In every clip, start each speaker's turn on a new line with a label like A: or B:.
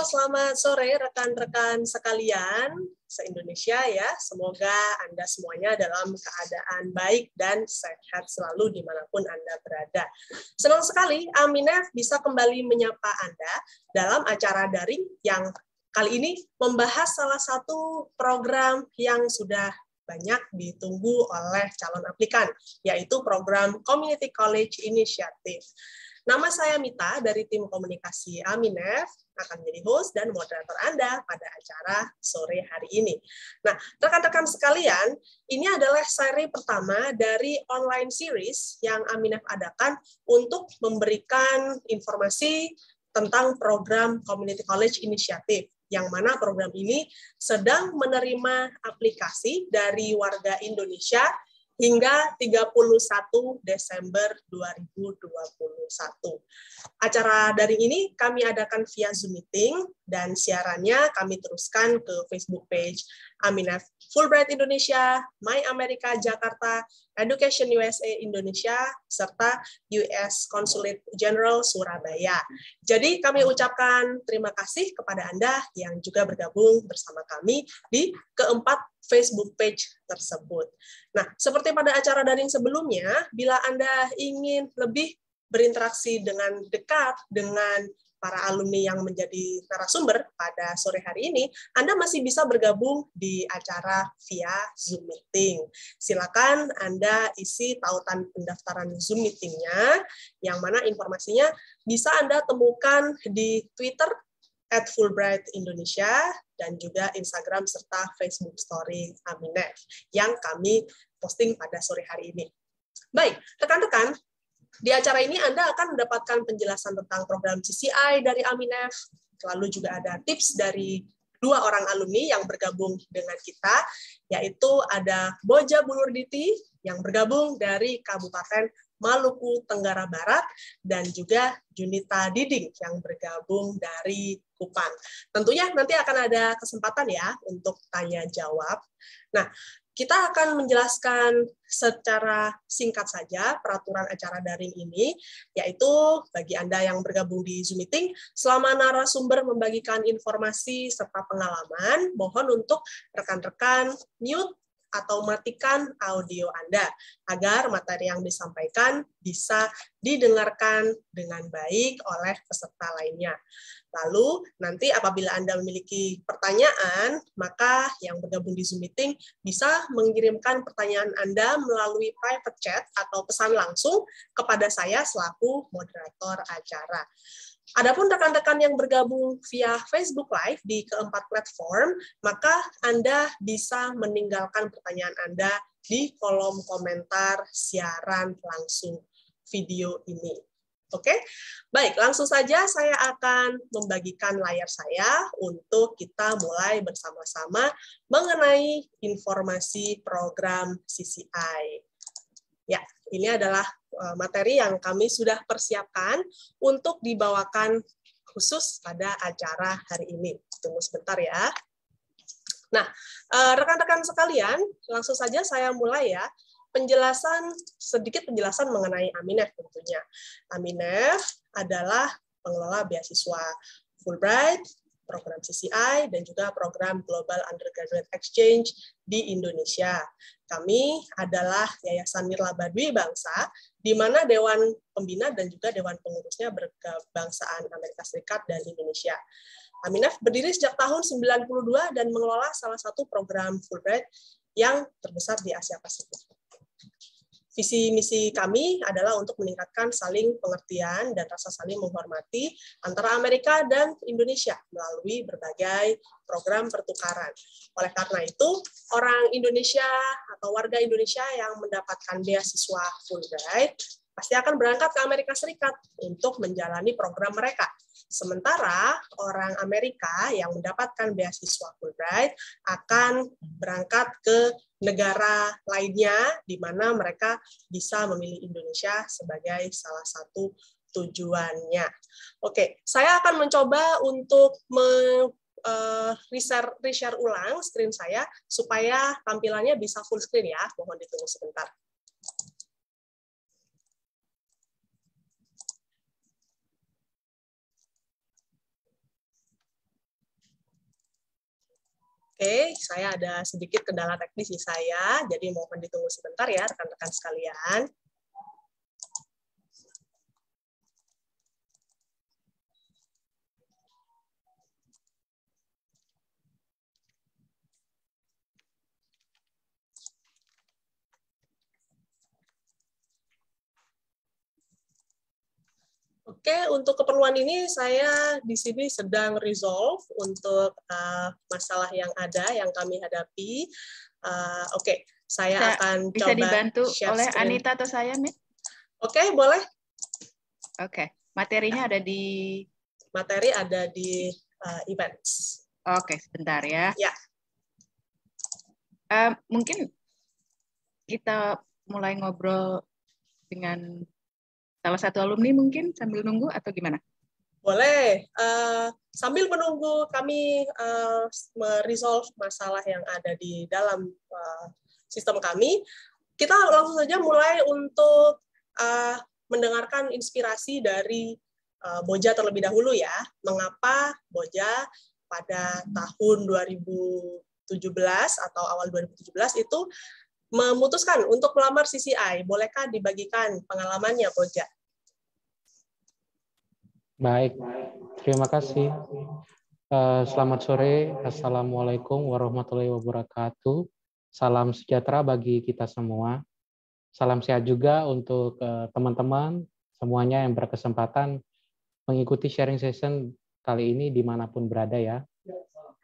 A: selamat sore rekan-rekan sekalian se-Indonesia ya. Semoga Anda semuanya dalam keadaan baik dan sehat selalu dimanapun Anda berada. Senang sekali Aminef bisa kembali menyapa Anda dalam acara daring yang kali ini membahas salah satu program yang sudah banyak ditunggu oleh calon aplikan, yaitu program Community College Initiative. Nama saya Mita dari tim komunikasi Aminef, akan menjadi host dan moderator Anda pada acara sore hari ini. Nah, rekan-rekan sekalian, ini adalah seri pertama dari online series yang Aminef adakan untuk memberikan informasi tentang program Community College Initiative, yang mana program ini sedang menerima aplikasi dari warga Indonesia hingga 31 Desember 2021. Acara daring ini kami adakan via Zoom meeting dan siarannya kami teruskan ke Facebook page Aminef Fulbright Indonesia, My America Jakarta, Education USA Indonesia, serta US Consulate General Surabaya. Jadi kami ucapkan terima kasih kepada Anda yang juga bergabung bersama kami di keempat Facebook page tersebut. Nah, seperti pada acara daring sebelumnya, bila Anda ingin lebih berinteraksi dengan dekat dengan para alumni yang menjadi narasumber pada sore hari ini, Anda masih bisa bergabung di acara via Zoom meeting. Silakan Anda isi tautan pendaftaran Zoom meeting-nya, yang mana informasinya bisa Anda temukan di Twitter @Fulbright-Indonesia, dan juga Instagram serta Facebook Story Aminef yang kami posting pada sore hari ini. Baik, rekan-rekan, di acara ini Anda akan mendapatkan penjelasan tentang program CCI dari Aminef, lalu juga ada tips dari dua orang alumni yang bergabung dengan kita, yaitu ada Boja Bulurditi yang bergabung dari Kabupaten Maluku Tenggara Barat, dan juga Junita Diding yang bergabung dari Kupang. Tentunya nanti akan ada kesempatan ya untuk tanya jawab. Nah, kita akan menjelaskan secara singkat saja peraturan acara daring ini, yaitu bagi Anda yang bergabung di Zoom meeting, selama narasumber membagikan informasi serta pengalaman, mohon untuk rekan-rekan mute atau matikan audio Anda, agar materi yang disampaikan bisa didengarkan dengan baik oleh peserta lainnya. Lalu, nanti apabila Anda memiliki pertanyaan, maka yang bergabung di Zoom meeting bisa mengirimkan pertanyaan Anda melalui private chat atau pesan langsung kepada saya selaku moderator acara. Adapun rekan-rekan yang bergabung via Facebook Live di keempat platform, maka Anda bisa meninggalkan pertanyaan Anda di kolom komentar siaran langsung video ini. Oke, baik, langsung saja saya akan membagikan layar saya untuk kita mulai bersama-sama mengenai informasi program CCI. Ya, ini adalah materi yang kami sudah persiapkan untuk dibawakan khusus pada acara hari ini. Tunggu sebentar ya. Nah, rekan-rekan sekalian, langsung saja saya mulai ya. Sedikit penjelasan mengenai Aminef tentunya. Aminef adalah pengelola beasiswa Fulbright, program CCI, dan juga program Global Undergraduate Exchange di Indonesia. Kami adalah Yayasan Nirlaba Dwi Bangsa, di mana Dewan Pembina dan juga Dewan Pengurusnya berkebangsaan Amerika Serikat dan Indonesia. Aminef berdiri sejak tahun 1992 dan mengelola salah satu program Fulbright yang terbesar di Asia Pasifik. Visi misi kami adalah untuk meningkatkan saling pengertian dan rasa saling menghormati antara Amerika dan Indonesia melalui berbagai program pertukaran. Oleh karena itu, orang Indonesia atau warga Indonesia yang mendapatkan beasiswa Fulbright pasti akan berangkat ke Amerika Serikat untuk menjalani program mereka. Sementara orang Amerika yang mendapatkan beasiswa Fulbright akan berangkat ke negara lainnya di mana mereka bisa memilih Indonesia sebagai salah satu tujuannya. Oke, saya akan mencoba untuk reshare ulang screen saya supaya tampilannya bisa full screen ya. Mohon ditunggu sebentar. Oke, saya ada sedikit kendala teknis di saya, jadi mohon ditunggu sebentar ya rekan-rekan sekalian. Oke, untuk keperluan ini saya di sini sedang resolve untuk masalah yang ada yang kami hadapi. Oke, saya akan
B: bisa
A: coba
B: dibantu
A: share
B: oleh
A: screen.
B: Anita atau saya, Mit?
A: Oke, boleh.
B: Oke, materinya ada di
A: materi ada di events.
B: Oke, sebentar ya.
A: Ya.
B: Mungkin kita mulai ngobrol dengan salah satu alumni mungkin sambil nunggu atau gimana?
A: Boleh. Sambil menunggu kami meresolve masalah yang ada di dalam sistem kami, kita langsung saja mulai untuk mendengarkan inspirasi dari Boja terlebih dahulu ya. Mengapa Boja pada tahun 2017 atau awal 2017 itu memutuskan untuk melamar CCI. Bolehkah dibagikan pengalamannya, Boja?
C: Baik, terima kasih. Selamat sore, Assalamualaikum warahmatullahi wabarakatuh. Salam sejahtera bagi kita semua. Salam sehat juga untuk teman-teman semuanya yang berkesempatan mengikuti sharing session kali ini dimanapun berada ya.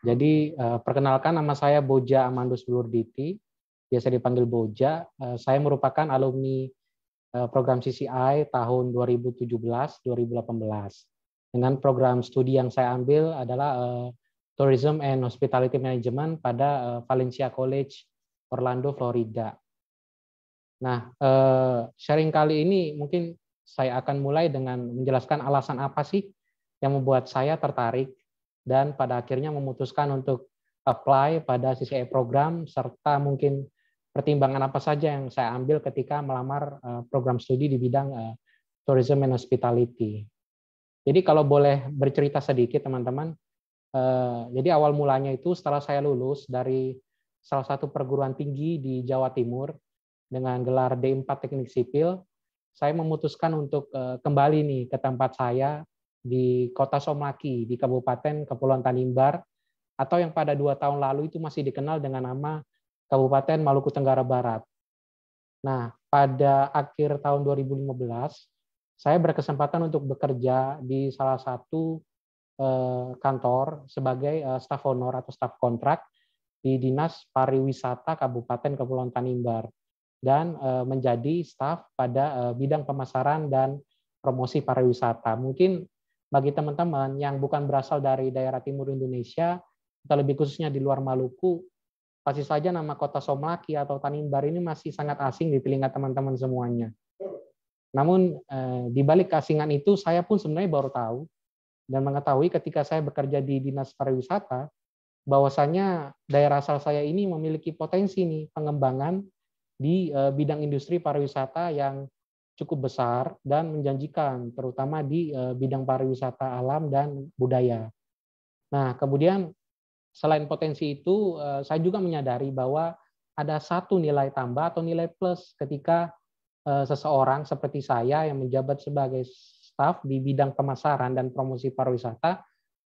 C: Jadi perkenalkan, nama saya Boja Amandus Blurditi, biasa dipanggil Boja. Saya merupakan alumni program CCI tahun 2017-2018. Dengan program studi yang saya ambil adalah Tourism and Hospitality Management pada Valencia College, Orlando, Florida. Nah, sharing kali ini mungkin saya akan mulai dengan menjelaskan alasan apa sih yang membuat saya tertarik dan pada akhirnya memutuskan untuk apply pada CCI program, serta mungkin pertimbangan apa saja yang saya ambil ketika melamar program studi di bidang tourism and hospitality. Jadi kalau boleh bercerita sedikit teman-teman, jadi awal mulanya itu setelah saya lulus dari salah satu perguruan tinggi di Jawa Timur dengan gelar D4 Teknik Sipil, saya memutuskan untuk kembali nih ke tempat saya di Kota Somaki di Kabupaten Kepulauan Tanimbar, atau yang pada 2 tahun lalu itu masih dikenal dengan nama Kabupaten Maluku Tenggara Barat. Nah, pada akhir tahun 2015, saya berkesempatan untuk bekerja di salah satu kantor sebagai staf honor atau staf kontrak di Dinas Pariwisata Kabupaten Kepulauan Tanimbar dan menjadi staf pada bidang pemasaran dan promosi pariwisata. Mungkin bagi teman-teman yang bukan berasal dari daerah timur Indonesia atau lebih khususnya di luar Maluku, pasti saja nama kota Somaki atau Tanimbar ini masih sangat asing di telinga teman-teman semuanya. Namun di balik keasingan itu saya pun sebenarnya baru tahu dan mengetahui ketika saya bekerja di Dinas Pariwisata bahwasanya daerah asal saya ini memiliki potensi nih pengembangan di bidang industri pariwisata yang cukup besar dan menjanjikan, terutama di bidang pariwisata alam dan budaya. Nah, kemudian selain potensi itu, saya juga menyadari bahwa ada satu nilai tambah atau nilai plus ketika seseorang seperti saya yang menjabat sebagai staf di bidang pemasaran dan promosi pariwisata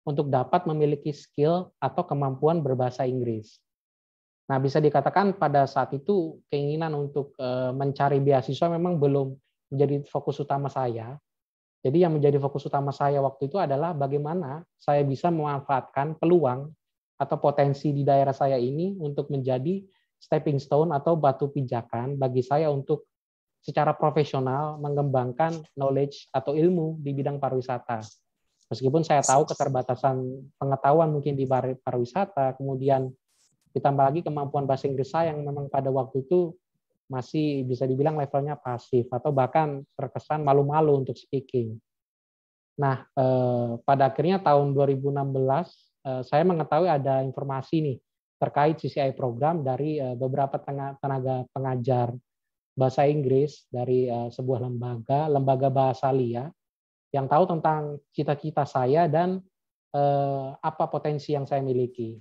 C: untuk dapat memiliki skill atau kemampuan berbahasa Inggris. Nah, bisa dikatakan pada saat itu keinginan untuk mencari beasiswa memang belum menjadi fokus utama saya. Jadi yang menjadi fokus utama saya waktu itu adalah bagaimana saya bisa memanfaatkan peluang atau potensi di daerah saya ini untuk menjadi stepping stone atau batu pijakan bagi saya untuk secara profesional mengembangkan knowledge atau ilmu di bidang pariwisata. Meskipun saya tahu keterbatasan pengetahuan mungkin di pariwisata, kemudian ditambah lagi kemampuan bahasa Inggris saya yang memang pada waktu itu masih bisa dibilang levelnya pasif atau bahkan terkesan malu-malu untuk speaking. Nah, pada akhirnya tahun 2016 saya mengetahui ada informasi nih terkait CCI program dari beberapa tenaga pengajar bahasa Inggris dari sebuah lembaga bahasa LIA yang tahu tentang cita-cita saya dan apa potensi yang saya miliki.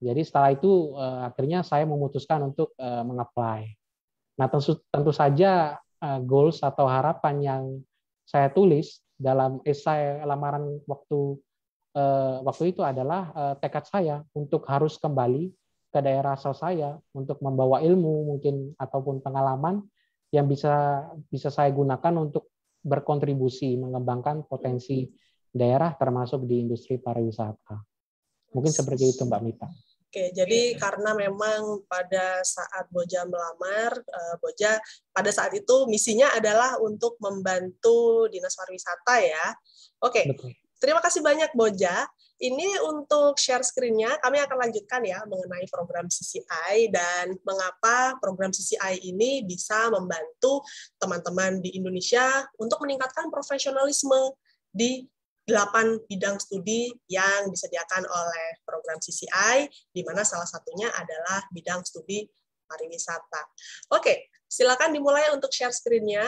C: Jadi setelah itu akhirnya saya memutuskan untuk meng-apply. Nah, tentu saja goals atau harapan yang saya tulis dalam esai lamaran waktu itu adalah tekad saya untuk harus kembali ke daerah asal saya untuk membawa ilmu mungkin ataupun pengalaman yang bisa saya gunakan untuk berkontribusi mengembangkan potensi daerah termasuk di industri pariwisata. Mungkin seperti itu Mbak Mita.
A: Oke, jadi karena memang pada saat Boja melamar, Boja pada saat itu misinya adalah untuk membantu Dinas Pariwisata ya. Oke,
C: Betul.
A: Terima kasih banyak Boja. Ini untuk share screen-nya, kami akan lanjutkan ya mengenai program CCI dan mengapa program CCI ini bisa membantu teman-teman di Indonesia untuk meningkatkan profesionalisme di 8 bidang studi yang disediakan oleh program CCI, di mana salah satunya adalah bidang studi pariwisata. Oke, silakan dimulai untuk share screen-nya.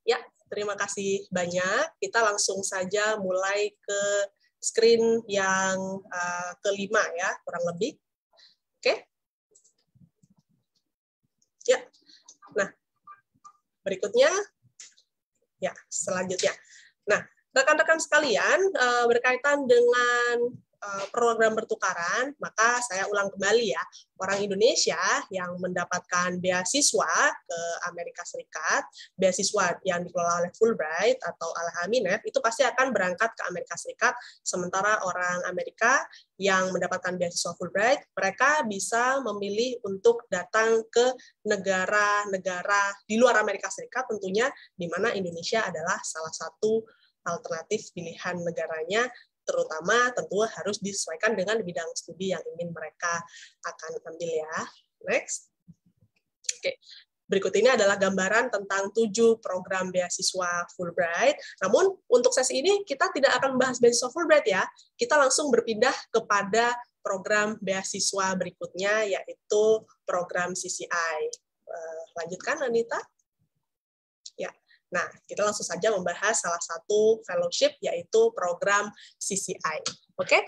A: Ya, terima kasih banyak. Kita langsung saja mulai ke screen yang kelima ya, kurang lebih. Oke. Ya. Nah, berikutnya. Ya, selanjutnya. Nah, rekan-rekan sekalian, berkaitan dengan program bertukaran, maka saya ulang kembali ya, orang Indonesia yang mendapatkan beasiswa ke Amerika Serikat, beasiswa yang dikelola oleh Fulbright atau oleh Aminef, itu pasti akan berangkat ke Amerika Serikat, sementara orang Amerika yang mendapatkan beasiswa Fulbright, mereka bisa memilih untuk datang ke negara-negara di luar Amerika Serikat tentunya, di mana Indonesia adalah salah satu alternatif pilihan negaranya, terutama tentu harus disesuaikan dengan bidang studi yang ingin mereka akan ambil ya. Next. Oke. Berikut ini adalah gambaran tentang 7 program beasiswa Fulbright. Namun untuk sesi ini kita tidak akan membahas beasiswa Fulbright ya. Kita langsung berpindah kepada program beasiswa berikutnya, yaitu program CCI. Lanjutkan Anita. Ya. Nah, kita langsung saja membahas salah satu fellowship, yaitu program CCI. Oke?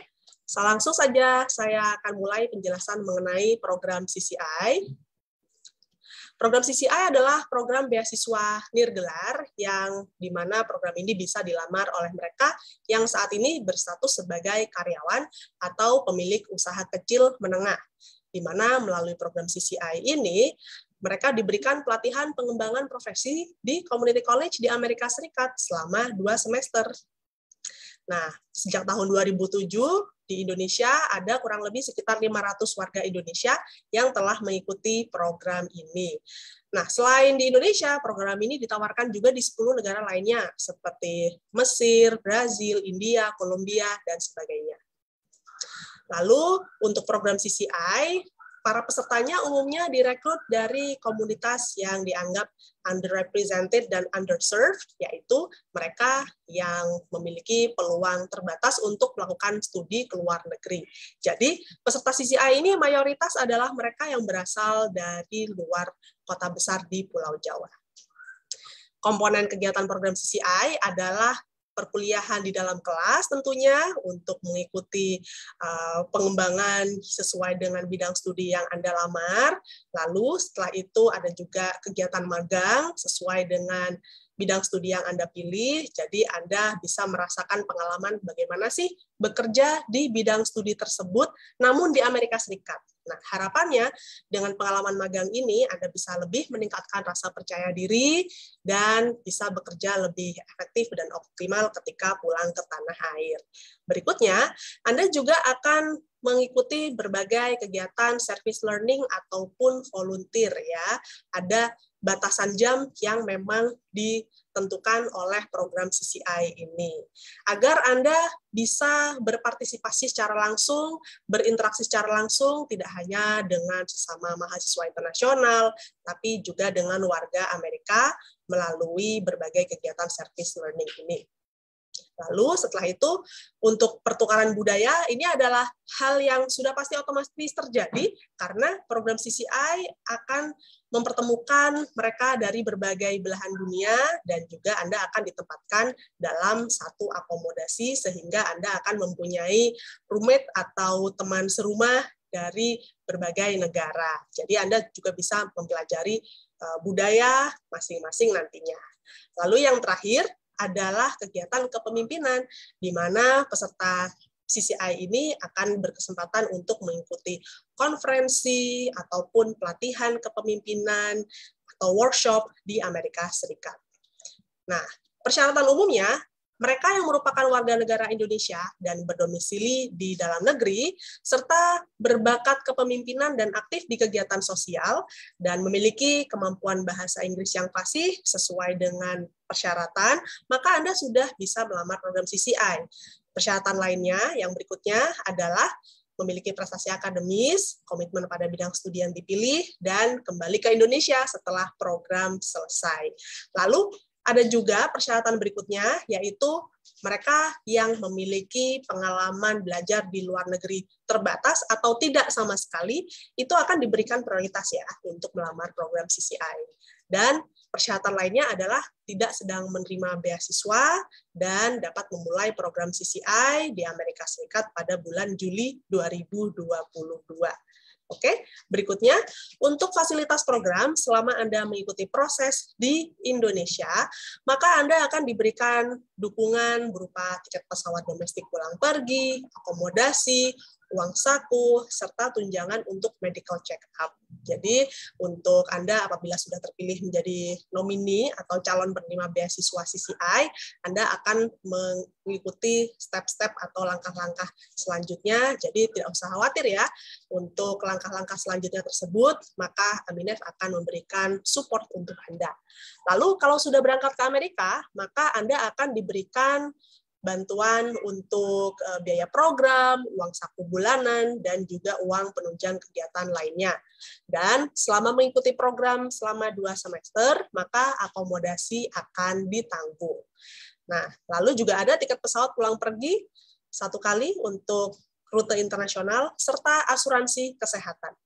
A: Langsung saja saya akan mulai penjelasan mengenai program CCI. Program CCI adalah program beasiswa nirgelar yang di mana program ini bisa dilamar oleh mereka yang saat ini berstatus sebagai karyawan atau pemilik usaha kecil menengah, di mana melalui program CCI ini mereka diberikan pelatihan pengembangan profesi di community college di Amerika Serikat selama 2 semester. Nah, sejak tahun 2007 di Indonesia ada kurang lebih sekitar 500 warga Indonesia yang telah mengikuti program ini. Nah, selain di Indonesia, program ini ditawarkan juga di 10 negara lainnya seperti Mesir, Brazil, India, Kolombia, dan sebagainya. Lalu, untuk program CCI, para pesertanya umumnya direkrut dari komunitas yang dianggap underrepresented dan underserved, yaitu mereka yang memiliki peluang terbatas untuk melakukan studi ke luar negeri. Jadi, peserta CCI ini mayoritas adalah mereka yang berasal dari luar kota besar di Pulau Jawa. Komponen kegiatan program CCI adalah perkuliahan di dalam kelas tentunya untuk mengikuti pengembangan sesuai dengan bidang studi yang Anda lamar. Lalu setelah itu ada juga kegiatan magang sesuai dengan bidang studi yang Anda pilih. Jadi Anda bisa merasakan pengalaman bagaimana sih bekerja di bidang studi tersebut, namun di Amerika Serikat. Nah, harapannya dengan pengalaman magang ini Anda bisa lebih meningkatkan rasa percaya diri dan bisa bekerja lebih efektif dan optimal ketika pulang ke tanah air. Berikutnya, Anda juga akan mengikuti berbagai kegiatan service learning ataupun volunteer ya. Ada batasan jam yang memang ditentukan oleh program CCI ini. Agar Anda bisa berpartisipasi secara langsung, berinteraksi secara langsung, tidak hanya dengan sesama mahasiswa internasional, tapi juga dengan warga Amerika melalui berbagai kegiatan service learning ini. Lalu setelah itu untuk pertukaran budaya ini adalah hal yang sudah pasti otomatis terjadi karena program CCI akan mempertemukan mereka dari berbagai belahan dunia dan juga Anda akan ditempatkan dalam satu akomodasi sehingga Anda akan mempunyai roommate atau teman serumah dari berbagai negara. Jadi Anda juga bisa mempelajari budaya masing-masing nantinya. Lalu yang terakhir adalah kegiatan kepemimpinan, di mana peserta CCI ini akan berkesempatan untuk mengikuti konferensi ataupun pelatihan kepemimpinan atau workshop di Amerika Serikat. Nah, persyaratan umumnya, mereka yang merupakan warga negara Indonesia dan berdomisili di dalam negeri, serta berbakat kepemimpinan dan aktif di kegiatan sosial, dan memiliki kemampuan bahasa Inggris yang fasih sesuai dengan persyaratan, maka Anda sudah bisa melamar program CCI. Persyaratan lainnya yang berikutnya adalah memiliki prestasi akademis, komitmen pada bidang studi yang dipilih, dan kembali ke Indonesia setelah program selesai. Lalu, ada juga persyaratan berikutnya, yaitu mereka yang memiliki pengalaman belajar di luar negeri terbatas atau tidak sama sekali, itu akan diberikan prioritas ya untuk melamar program CCI. Dan persyaratan lainnya adalah tidak sedang menerima beasiswa dan dapat memulai program CCI di Amerika Serikat pada bulan Juli 2022. Oke, berikutnya untuk fasilitas program selama Anda mengikuti proses di Indonesia, maka Anda akan diberikan dukungan berupa tiket pesawat domestik pulang pergi, akomodasi, uang saku, serta tunjangan untuk medical check-up. Jadi, untuk Anda apabila sudah terpilih menjadi nomini atau calon penerima beasiswa CCI, Anda akan mengikuti step-step atau langkah-langkah selanjutnya. Jadi, tidak usah khawatir ya. Untuk langkah-langkah selanjutnya tersebut, maka Aminef akan memberikan support untuk Anda. Lalu, kalau sudah berangkat ke Amerika, maka Anda akan diberikan bantuan untuk biaya program, uang saku bulanan, dan juga uang penunjang kegiatan lainnya. Dan selama mengikuti program selama 2 semester, maka akomodasi akan ditanggung. Nah, lalu juga ada tiket pesawat pulang pergi 1 kali untuk rute internasional, serta asuransi kesehatan.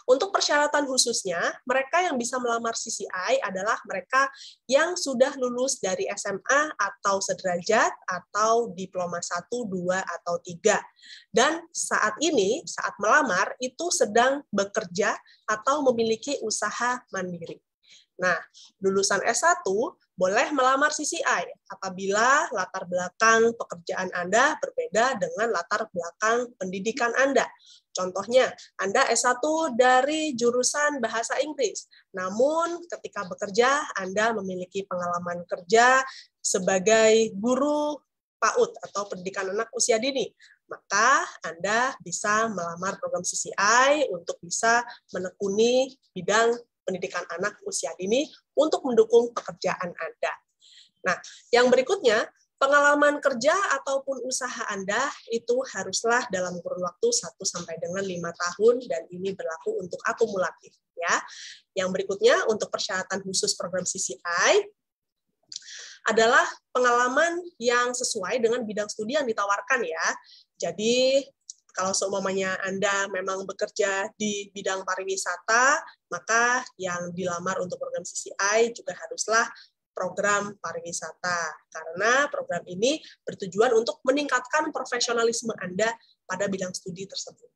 A: Untuk persyaratan khususnya, mereka yang bisa melamar CCI adalah mereka yang sudah lulus dari SMA atau sederajat atau diploma 1, 2, atau 3. Dan saat ini, saat melamar, itu sedang bekerja atau memiliki usaha mandiri. Nah, lulusan S1 boleh melamar CCI apabila latar belakang pekerjaan Anda berbeda dengan latar belakang pendidikan Anda. Contohnya, Anda S1 dari jurusan bahasa Inggris, namun ketika bekerja, Anda memiliki pengalaman kerja sebagai guru PAUD atau pendidikan anak usia dini, maka Anda bisa melamar program CCI untuk bisa menekuni bidang pendidikan anak usia dini untuk mendukung pekerjaan Anda. Nah, yang berikutnya, pengalaman kerja ataupun usaha Anda itu haruslah dalam kurun waktu 1 sampai dengan 5 tahun dan ini berlaku untuk akumulatif ya. Yang berikutnya untuk persyaratan khusus program CCI adalah pengalaman yang sesuai dengan bidang studi yang ditawarkan ya. Jadi kalau seumpamanya Anda memang bekerja di bidang pariwisata, maka yang dilamar untuk program CCI juga haruslah program pariwisata, karena program ini bertujuan untuk meningkatkan profesionalisme Anda pada bidang studi tersebut.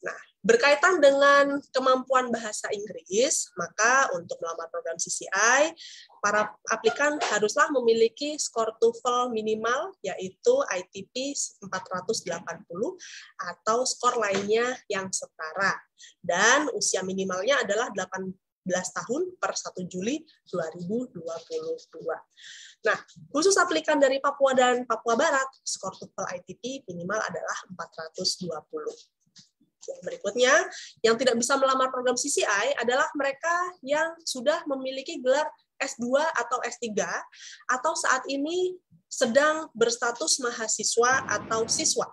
A: Nah, berkaitan dengan kemampuan bahasa Inggris, maka untuk melamar program CCI, para aplikan haruslah memiliki skor TOEFL minimal, yaitu ITP 480, atau skor lainnya yang setara. Dan usia minimalnya adalah 18 tahun per 1 Juli 2022. Nah, khusus aplikan dari Papua dan Papua Barat, skor TOEFL ITP minimal adalah 420. Yang berikutnya, yang tidak bisa melamar program CCI adalah mereka yang sudah memiliki gelar S2 atau S3, atau saat ini sedang berstatus mahasiswa atau siswa.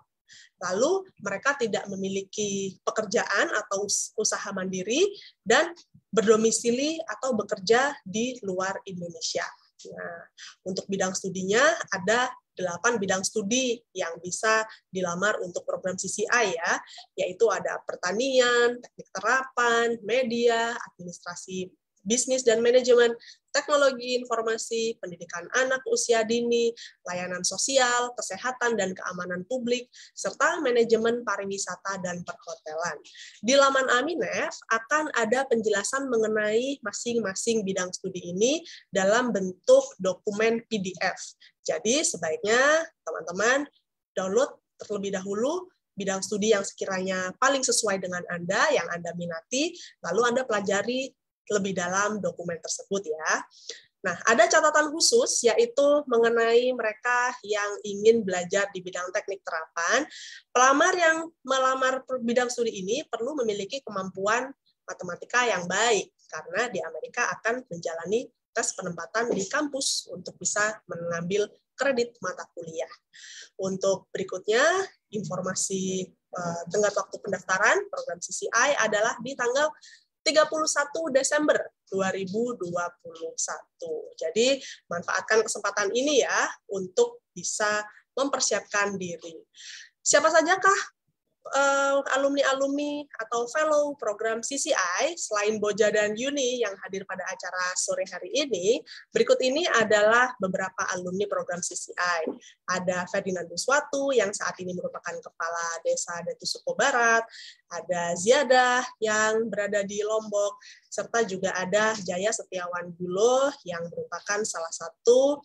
A: Lalu mereka tidak memiliki pekerjaan atau usaha mandiri dan berdomisili atau bekerja di luar Indonesia. Nah, untuk bidang studinya ada 8 bidang studi yang bisa dilamar untuk program CCI ya, yaitu ada pertanian, teknik terapan, media, administrasi bisnis dan manajemen, teknologi informasi, pendidikan anak usia dini, layanan sosial, kesehatan dan keamanan publik, serta manajemen pariwisata dan perhotelan. Di laman Aminef akan ada penjelasan mengenai masing-masing bidang studi ini dalam bentuk dokumen PDF. Jadi sebaiknya teman-teman download terlebih dahulu bidang studi yang sekiranya paling sesuai dengan Anda, yang Anda minati, lalu Anda pelajari lebih dalam dokumen tersebut ya. Nah, ada catatan khusus yaitu mengenai mereka yang ingin belajar di bidang teknik terapan. Pelamar yang melamar bidang studi ini perlu memiliki kemampuan matematika yang baik karena di Amerika akan menjalani tes penempatan di kampus untuk bisa mengambil kredit mata kuliah. Untuk berikutnya, informasi tenggat waktu pendaftaran program CCI adalah di tanggal 31 Desember 2021. Jadi, manfaatkan kesempatan ini ya untuk bisa mempersiapkan diri. Siapa sajakah alumni-alumni atau fellow program CCI selain Boja dan Yuni yang hadir pada acara sore hari ini? Berikut ini adalah beberapa alumni program CCI. Ada Ferdinand Duswatu yang saat ini merupakan Kepala Desa Datu Suko Barat, ada Ziadah yang berada di Lombok, serta juga ada Jaya Setiawan Bulo yang merupakan salah satu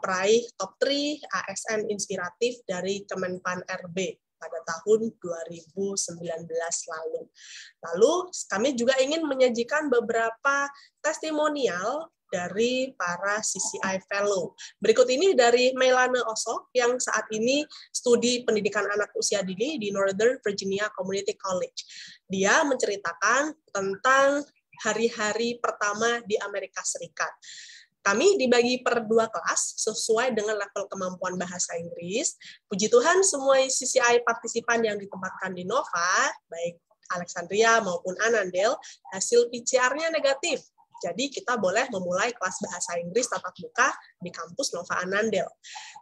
A: peraih top 3 ASN inspiratif dari Kemenpan RB pada tahun 2019 lalu. Lalu kami juga ingin menyajikan beberapa testimonial dari para CCI Fellow. Berikut ini dari Meilane Osok yang saat ini studi pendidikan anak usia dini di Northern Virginia Community College. Dia menceritakan tentang hari-hari pertama di Amerika Serikat. Kami dibagi per 2 kelas sesuai dengan level kemampuan bahasa Inggris. Puji Tuhan, semua CCI partisipan yang ditempatkan di Nova, baik Alexandria maupun Anandel, hasil PCR-nya negatif. Jadi kita boleh memulai kelas bahasa Inggris tatap muka di kampus Nova Anandel.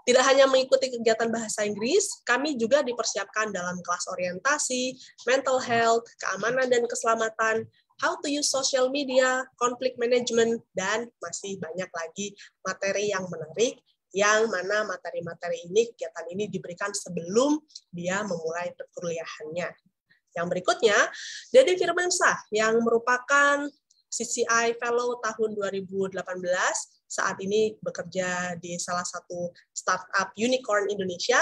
A: Tidak hanya mengikuti kegiatan bahasa Inggris, kami juga dipersiapkan dalam kelas orientasi, mental health, keamanan dan keselamatan, how to use social media, conflict management, dan masih banyak lagi materi yang menarik, yang mana materi-materi ini, kegiatan ini diberikan sebelum dia memulai perkuliahannya. Yang berikutnya, Dede Firmansyah, yang merupakan CCI Fellow tahun 2018, saat ini bekerja di salah satu startup unicorn Indonesia.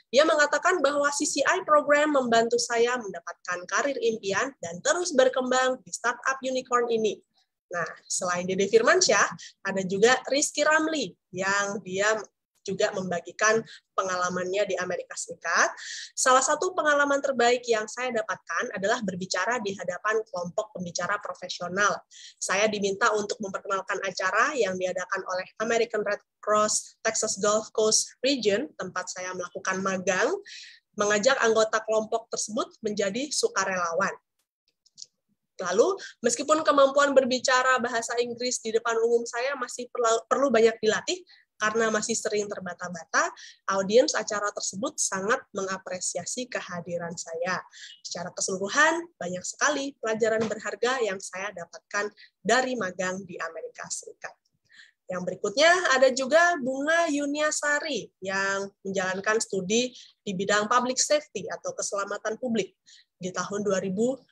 A: Dia mengatakan bahwa CCI program membantu saya mendapatkan karir impian dan terus berkembang di startup unicorn ini. Nah, selain Dede Firmansyah, ada juga Rizky Ramli yang dia juga membagikan pengalamannya di Amerika Serikat. Salah satu pengalaman terbaik yang saya dapatkan adalah berbicara di hadapan kelompok pembicara profesional. Saya diminta untuk memperkenalkan acara yang diadakan oleh American Red Cross Texas Gulf Coast Region, tempat saya melakukan magang, mengajak anggota kelompok tersebut menjadi sukarelawan. Lalu, meskipun kemampuan berbicara bahasa Inggris di depan umum saya masih perlu banyak dilatih, karena masih sering terbata-bata, audiens acara tersebut sangat mengapresiasi kehadiran saya. Secara keseluruhan, banyak sekali pelajaran berharga yang saya dapatkan dari magang di Amerika Serikat. Yang berikutnya ada juga Bunga Yuniasari yang menjalankan studi di bidang public safety atau keselamatan publik di tahun 2016.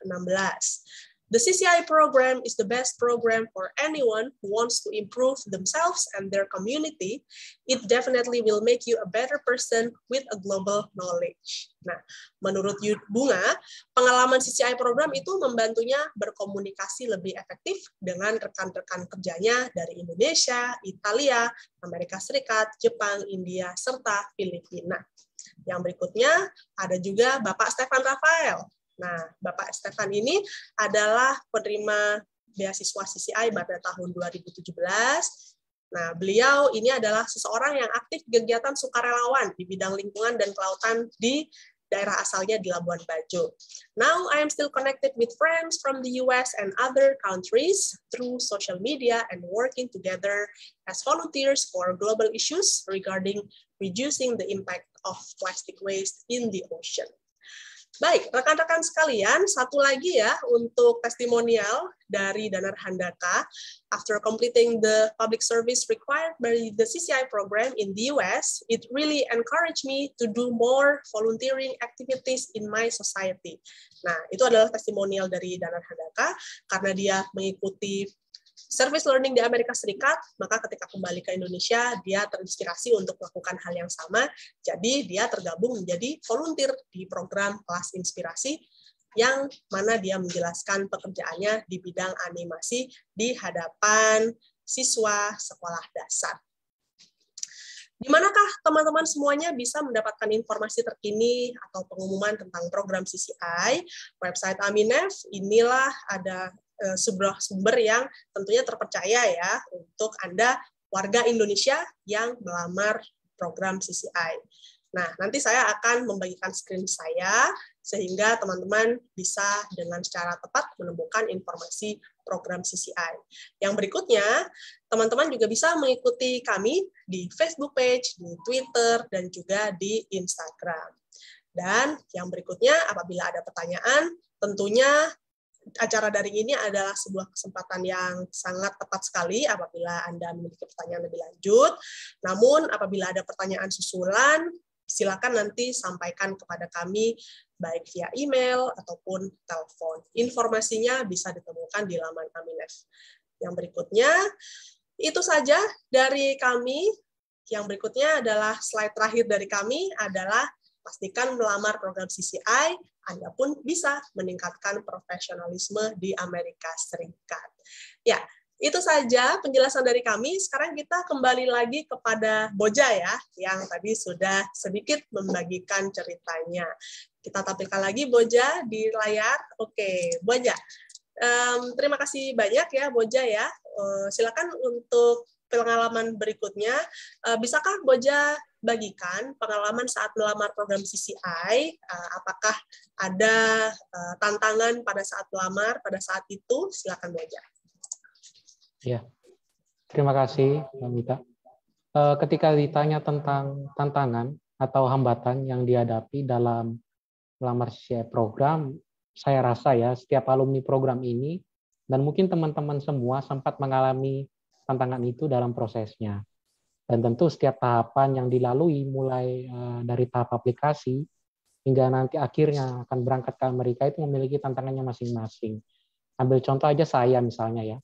A: The CCI program is the best program for anyone who wants to improve themselves and their community. It definitely will make you a better person with a global knowledge. Nah, menurut Bunga, pengalaman CCI program itu membantunya berkomunikasi lebih efektif dengan rekan-rekan kerjanya dari Indonesia, Italia, Amerika Serikat, Jepang, India, serta Filipina. Yang berikutnya ada juga Bapak Stefan Rafael. Nah, Bapak Stefan ini adalah penerima beasiswa CCI pada tahun 2017. Nah, beliau ini adalah seseorang yang aktif kegiatan sukarelawan di bidang lingkungan dan kelautan di daerah asalnya di Labuan Bajo. Now I am still connected with friends from the US and other countries through social media and working together as volunteers for global issues regarding reducing the impact of plastic waste in the ocean. Baik, rekan-rekan sekalian, satu lagi ya untuk testimonial dari Danar Handaka. After completing the public service required by the CCI program in the US, it really encouraged me to do more volunteering activities in my society. Nah, itu adalah testimonial dari Danar Handaka karena dia mengikuti service learning di Amerika Serikat, maka ketika kembali ke Indonesia, dia terinspirasi untuk melakukan hal yang sama. Jadi dia tergabung menjadi volunteer di program kelas inspirasi, yang mana dia menjelaskan pekerjaannya di bidang animasi di hadapan siswa sekolah dasar. Di manakah teman-teman semuanya bisa mendapatkan informasi terkini atau pengumuman tentang program CCI? Website Aminef, inilah ada sebuah sumber yang tentunya terpercaya ya untuk Anda warga Indonesia yang melamar program CCI. Nah, nanti saya akan membagikan screen saya sehingga teman-teman bisa dengan secara tepat menemukan informasi program CCI. Yang berikutnya, teman-teman juga bisa mengikuti kami di Facebook page, di Twitter, dan juga di Instagram. Dan yang berikutnya, apabila ada pertanyaan, tentunya acara daring ini adalah sebuah kesempatan yang sangat tepat sekali apabila Anda memiliki pertanyaan lebih lanjut. Namun, apabila ada pertanyaan susulan, silakan nanti sampaikan kepada kami baik via email ataupun telepon. Informasinya bisa ditemukan di laman Aminef. Yang berikutnya, itu saja dari kami. Yang berikutnya adalah slide terakhir dari kami adalah pastikan melamar program CCI, Anda pun bisa meningkatkan profesionalisme di Amerika Serikat. Ya, itu saja penjelasan dari kami. Sekarang kita kembali lagi kepada Boja ya, yang tadi sudah sedikit membagikan ceritanya. Kita tampilkan lagi Boja di layar. Oke, Boja. Terima kasih banyak ya, Boja ya. Silakan untuk pengalaman berikutnya. Bisakah Boja bagikan pengalaman saat melamar program CCI? Apakah ada tantangan pada saat melamar pada saat itu? Silakan Boja.
C: Ya, terima kasih, Mbak Mita. Ketika ditanya tentang tantangan atau hambatan yang dihadapi dalam melamar CCI program, saya rasa ya setiap alumni program ini dan mungkin teman-teman semua sempat mengalami tantangan itu dalam prosesnya. Dan tentu setiap tahapan yang dilalui mulai dari tahap aplikasi hingga nanti akhirnya akan berangkat ke Amerika itu memiliki tantangannya masing-masing. Ambil contoh aja saya misalnya ya.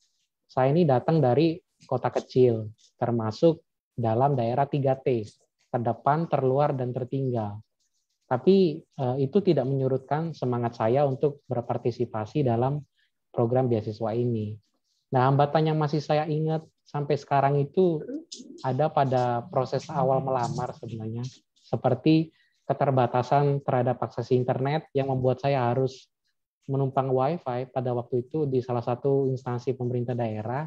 C: Saya ini datang dari kota kecil, termasuk dalam daerah 3T, terdepan, terluar, dan tertinggal. Tapi itu tidak menyurutkan semangat saya untuk berpartisipasi dalam program beasiswa ini. Nah, hambatan yang masih saya ingat sampai sekarang itu ada pada proses awal melamar sebenarnya, seperti keterbatasan terhadap akses internet yang membuat saya harus menumpang WiFi pada waktu itu di salah satu instansi pemerintah daerah.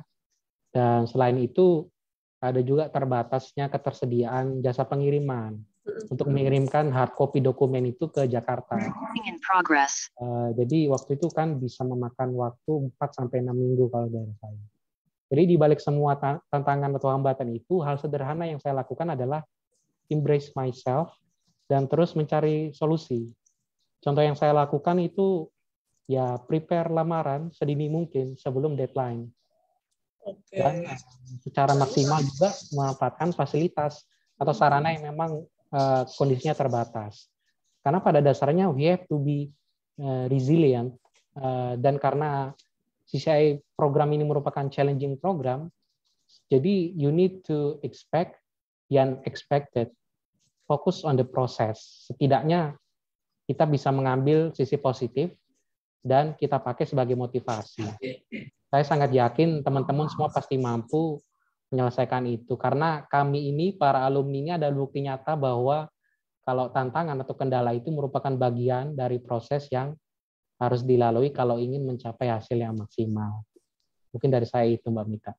C: Dan selain itu ada juga terbatasnya ketersediaan jasa pengiriman untuk mengirimkan hard copy dokumen itu ke Jakarta. Jadi waktu itu kan bisa memakan waktu 4-6 minggu kalau dari saya. Jadi di balik semua tantangan atau hambatan itu, hal sederhana yang saya lakukan adalah embrace myself dan terus mencari solusi. Contoh yang saya lakukan itu ya prepare lamaran sedini mungkin sebelum deadline. Dan secara maksimal juga memanfaatkan fasilitas atau sarana yang memang kondisinya terbatas. Karena pada dasarnya we have to be resilient, dan karena CCI program ini merupakan challenging program, jadi you need to expect the unexpected, focus on the process. Setidaknya kita bisa mengambil sisi positif dan kita pakai sebagai motivasi. Saya sangat yakin teman-teman semua pasti mampu menyelesaikan itu, karena kami ini, para alumni ini ada bukti nyata bahwa kalau tantangan atau kendala itu merupakan bagian dari proses yang harus dilalui kalau ingin mencapai hasil yang maksimal. Mungkin dari saya itu, Mbak Mita.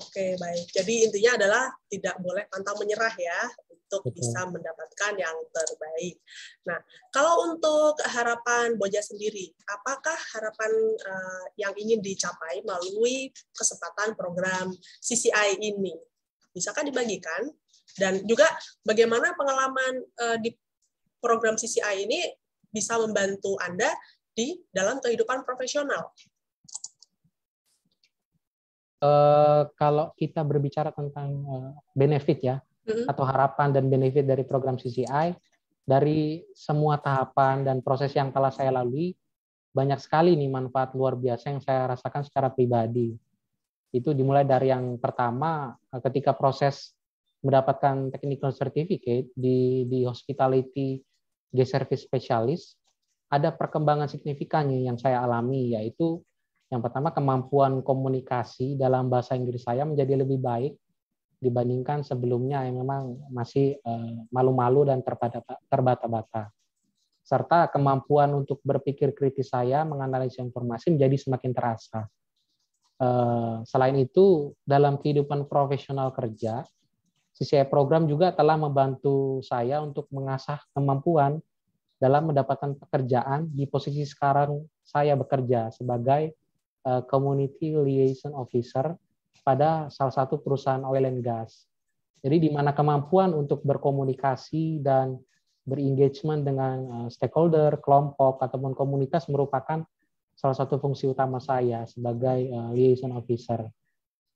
A: Oke, baik. Jadi intinya adalah tidak boleh pantang menyerah ya untuk
C: Betul.
A: bisa mendapatkan yang terbaik. Nah, kalau untuk harapan Boja sendiri, apakah harapan yang ingin dicapai melalui kesempatan program CCI ini? Bisakah dibagikan? Dan juga bagaimana pengalaman di program CCI ini bisa membantu Anda di dalam kehidupan profesional?
C: Kalau kita berbicara tentang benefit ya, atau harapan dan benefit dari program CCI, dari semua tahapan dan proses yang telah saya lalui, banyak sekali nih manfaat luar biasa yang saya rasakan secara pribadi. Itu dimulai dari yang pertama, ketika proses mendapatkan technical certificate di hospitality guest service specialist, ada perkembangan signifikan yang saya alami, yaitu yang pertama, kemampuan komunikasi dalam bahasa Inggris saya menjadi lebih baik dibandingkan sebelumnya yang memang masih malu-malu dan terbata-bata. Serta kemampuan untuk berpikir kritis saya menganalisis informasi menjadi semakin terasa. Selain itu, dalam kehidupan profesional kerja, CCI program juga telah membantu saya untuk mengasah kemampuan dalam mendapatkan pekerjaan di posisi sekarang saya bekerja sebagai Community Liaison Officer pada salah satu perusahaan oil and gas. Jadi di mana kemampuan untuk berkomunikasi dan berengagement dengan stakeholder, kelompok, ataupun komunitas merupakan salah satu fungsi utama saya sebagai liaison officer.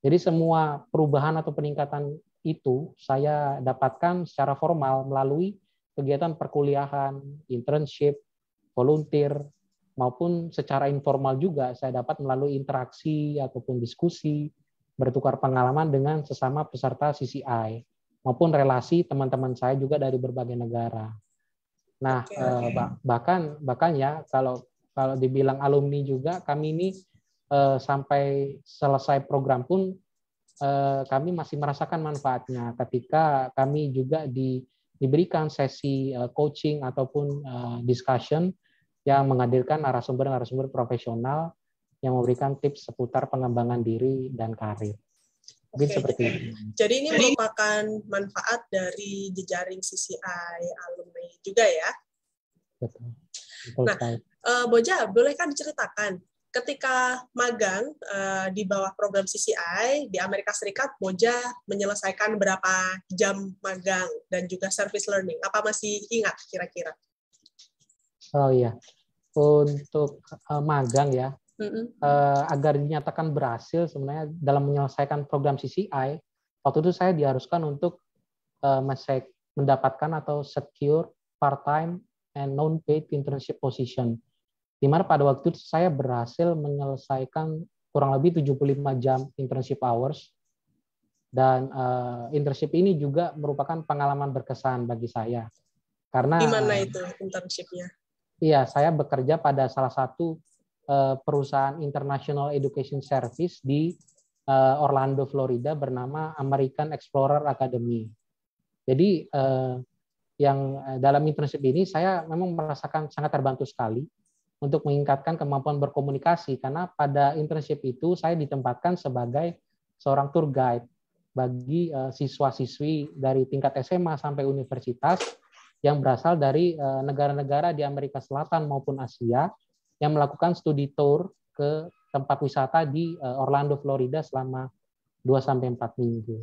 C: Jadi semua perubahan atau peningkatan itu saya dapatkan secara formal melalui kegiatan perkuliahan, internship, volunteer, maupun secara informal juga saya dapat melalui interaksi ataupun diskusi, bertukar pengalaman dengan sesama peserta CCI, maupun relasi teman-teman saya juga dari berbagai negara. Nah, bahkan ya kalau dibilang alumni juga, kami ini sampai selesai program pun kami masih merasakan manfaatnya ketika kami juga diberikan sesi coaching ataupun discussion yang menghadirkan narasumber profesional yang memberikan tips seputar pengembangan diri dan karir. Mungkin seperti itu.
A: Jadi ini merupakan manfaat dari jejaring CCI alumni juga ya?
C: Betul.
A: Nah, Boja, bolehkah diceritakan ketika magang di bawah program CCI di Amerika Serikat, Boja menyelesaikan berapa jam magang dan juga service learning? Apa masih ingat kira-kira?
C: Oh iya, untuk magang ya, agar dinyatakan berhasil sebenarnya dalam menyelesaikan program CCI, waktu itu saya diharuskan untuk mendapatkan atau secure part-time and non-paid internship position. Di mana pada waktu itu saya berhasil menyelesaikan kurang lebih 75 jam internship hours, dan internship ini juga merupakan pengalaman berkesan bagi saya. Karena
A: di mana itu internshipnya?
C: Iya, saya bekerja pada salah satu perusahaan international education service di Orlando, Florida bernama American Explorer Academy. Jadi yang dalam internship ini saya memang merasakan sangat terbantu sekali untuk meningkatkan kemampuan berkomunikasi, karena pada internship itu saya ditempatkan sebagai seorang tour guide bagi siswa-siswi dari tingkat SMA sampai universitas yang berasal dari negara-negara di Amerika Selatan maupun Asia yang melakukan studi tour ke tempat wisata di Orlando, Florida selama 2-4 minggu.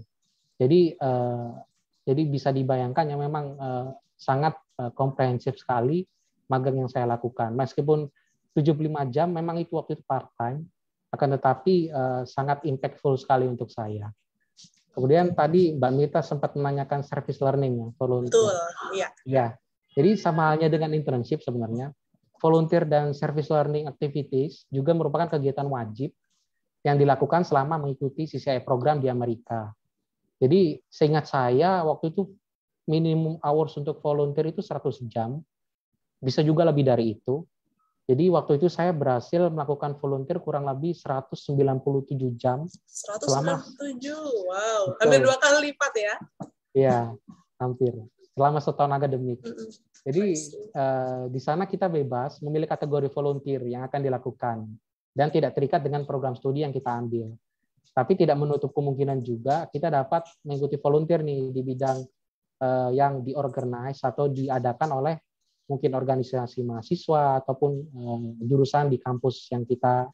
C: Jadi bisa dibayangkan yang memang sangat komprehensif sekali magang yang saya lakukan. Meskipun 75 jam memang itu waktu itu part-time, akan tetapi sangat impactful sekali untuk saya. Kemudian tadi Mbak Mita sempat menanyakan service learning ya, volunteer.
A: Betul, iya.
C: Ya, jadi sama halnya dengan internship sebenarnya, volunteer dan service learning activities juga merupakan kegiatan wajib yang dilakukan selama mengikuti CCI program di Amerika. Jadi seingat saya waktu itu minimum hours untuk volunteer itu 100 jam, bisa juga lebih dari itu. Jadi waktu itu saya berhasil melakukan volunteer kurang lebih 197 jam.
A: 197, wow. Hampir 2 kali lipat ya?
C: Iya, hampir. Selama setahun akademik. Jadi di sana kita bebas memilih kategori volunteer yang akan dilakukan dan tidak terikat dengan program studi yang kita ambil. Tapi tidak menutup kemungkinan juga kita dapat mengikuti volunteer nih di bidang yang diorganize atau diadakan oleh mungkin organisasi mahasiswa ataupun jurusan di kampus yang kita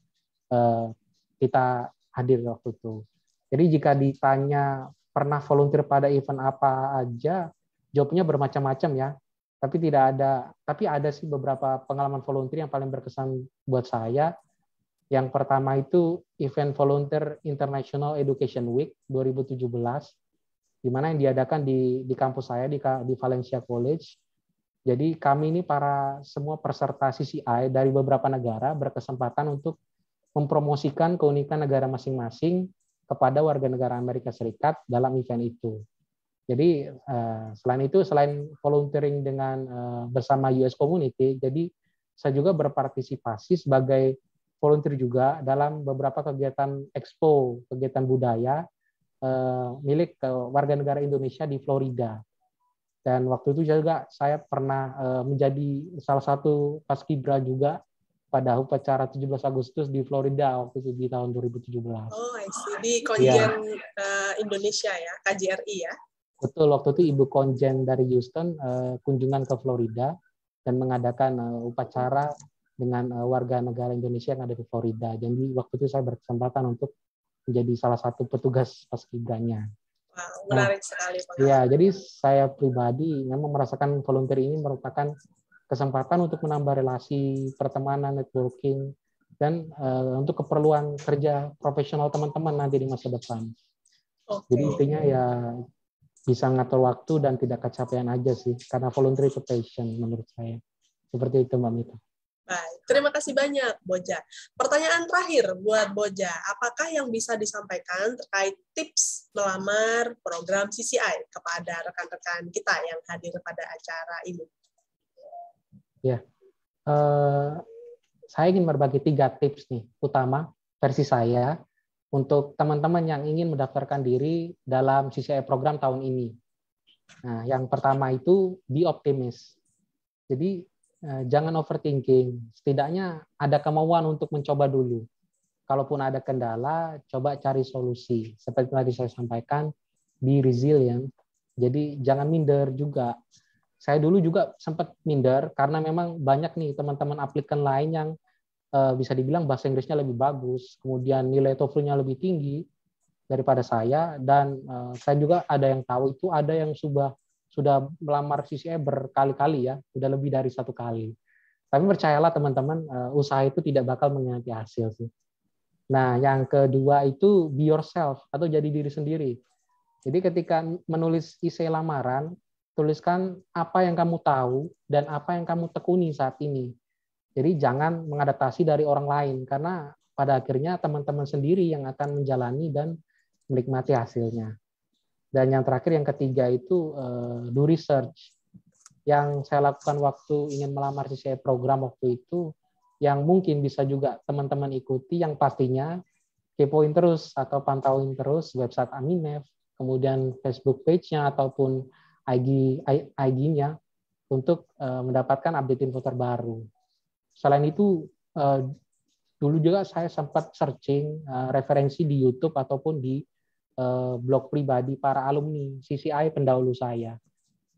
C: hadir waktu itu. Jadi jika ditanya pernah volunteer pada event apa aja, jawabnya bermacam-macam ya. Tapi ada sih beberapa pengalaman volunteer yang paling berkesan buat saya. Yang pertama itu event volunteer International Education Week 2017, di mana yang diadakan di kampus saya di Valencia College. Jadi kami ini para semua peserta CCI dari beberapa negara berkesempatan untuk mempromosikan keunikan negara masing-masing kepada warga negara Amerika Serikat dalam event itu. Jadi selain volunteering dengan bersama US Community, jadi saya juga berpartisipasi sebagai volunteer juga dalam beberapa kegiatan expo, kegiatan budaya milik warga negara Indonesia di Florida. Dan waktu itu juga saya pernah menjadi salah satu paskibra juga pada upacara 17 Agustus di Florida waktu itu di tahun 2017.
A: Oh, I see. Di Konjen Indonesia ya, KJRI ya?
C: Betul, waktu itu Ibu Konjen dari Houston kunjungan ke Florida dan mengadakan upacara dengan warga negara Indonesia yang ada di Florida. Jadi waktu itu saya berkesempatan untuk menjadi salah satu petugas paskibranya.
A: Wow, menarik sekali Pak.
C: Ya, jadi saya pribadi memang merasakan volunteer ini merupakan kesempatan untuk menambah relasi, pertemanan, networking, dan untuk keperluan kerja profesional teman-teman nanti di masa depan. Okay. Jadi intinya ya bisa ngatur waktu dan tidak kecapean aja sih, karena volunteer itu passion menurut saya. Seperti itu Mbak Mita.
A: Baik, terima kasih banyak Boja. Pertanyaan terakhir buat Boja, apakah yang bisa disampaikan terkait tips melamar program CCI kepada rekan-rekan kita yang hadir pada acara ini?
C: Ya, saya ingin berbagi 3 tips nih, utama versi saya untuk teman-teman yang ingin mendaftarkan diri dalam CCI program tahun ini. Nah, yang pertama itu be optimist. Jadi jangan overthinking, setidaknya ada kemauan untuk mencoba dulu. Kalaupun ada kendala, coba cari solusi. Seperti tadi saya sampaikan, be resilient. Jadi jangan minder juga. Saya dulu juga sempat minder karena memang banyak nih teman-teman aplikan lain yang bisa dibilang bahasa Inggrisnya lebih bagus, kemudian nilai TOEFL-nya lebih tinggi daripada saya, dan saya juga ada yang tahu itu ada yang sudah melamar CCI berkali-kali ya, sudah lebih dari 1 kali. Tapi percayalah teman-teman, usaha itu tidak bakal mengkhianati hasil sih. Nah, yang kedua itu be yourself atau jadi diri sendiri. Jadi ketika menulis essay lamaran, tuliskan apa yang kamu tahu dan apa yang kamu tekuni saat ini. Jadi jangan mengadaptasi dari orang lain, karena pada akhirnya teman-teman sendiri yang akan menjalani dan menikmati hasilnya. Dan yang terakhir, yang ketiga itu do research. Yang saya lakukan waktu ingin melamar CCI program waktu itu, yang mungkin bisa juga teman-teman ikuti, yang pastinya kepoin terus atau pantauin terus website Aminef, kemudian Facebook page-nya ataupun IG-nya untuk mendapatkan update info terbaru. Selain itu, dulu juga saya sempat searching referensi di YouTube ataupun di blog pribadi para alumni CCI pendahulu saya.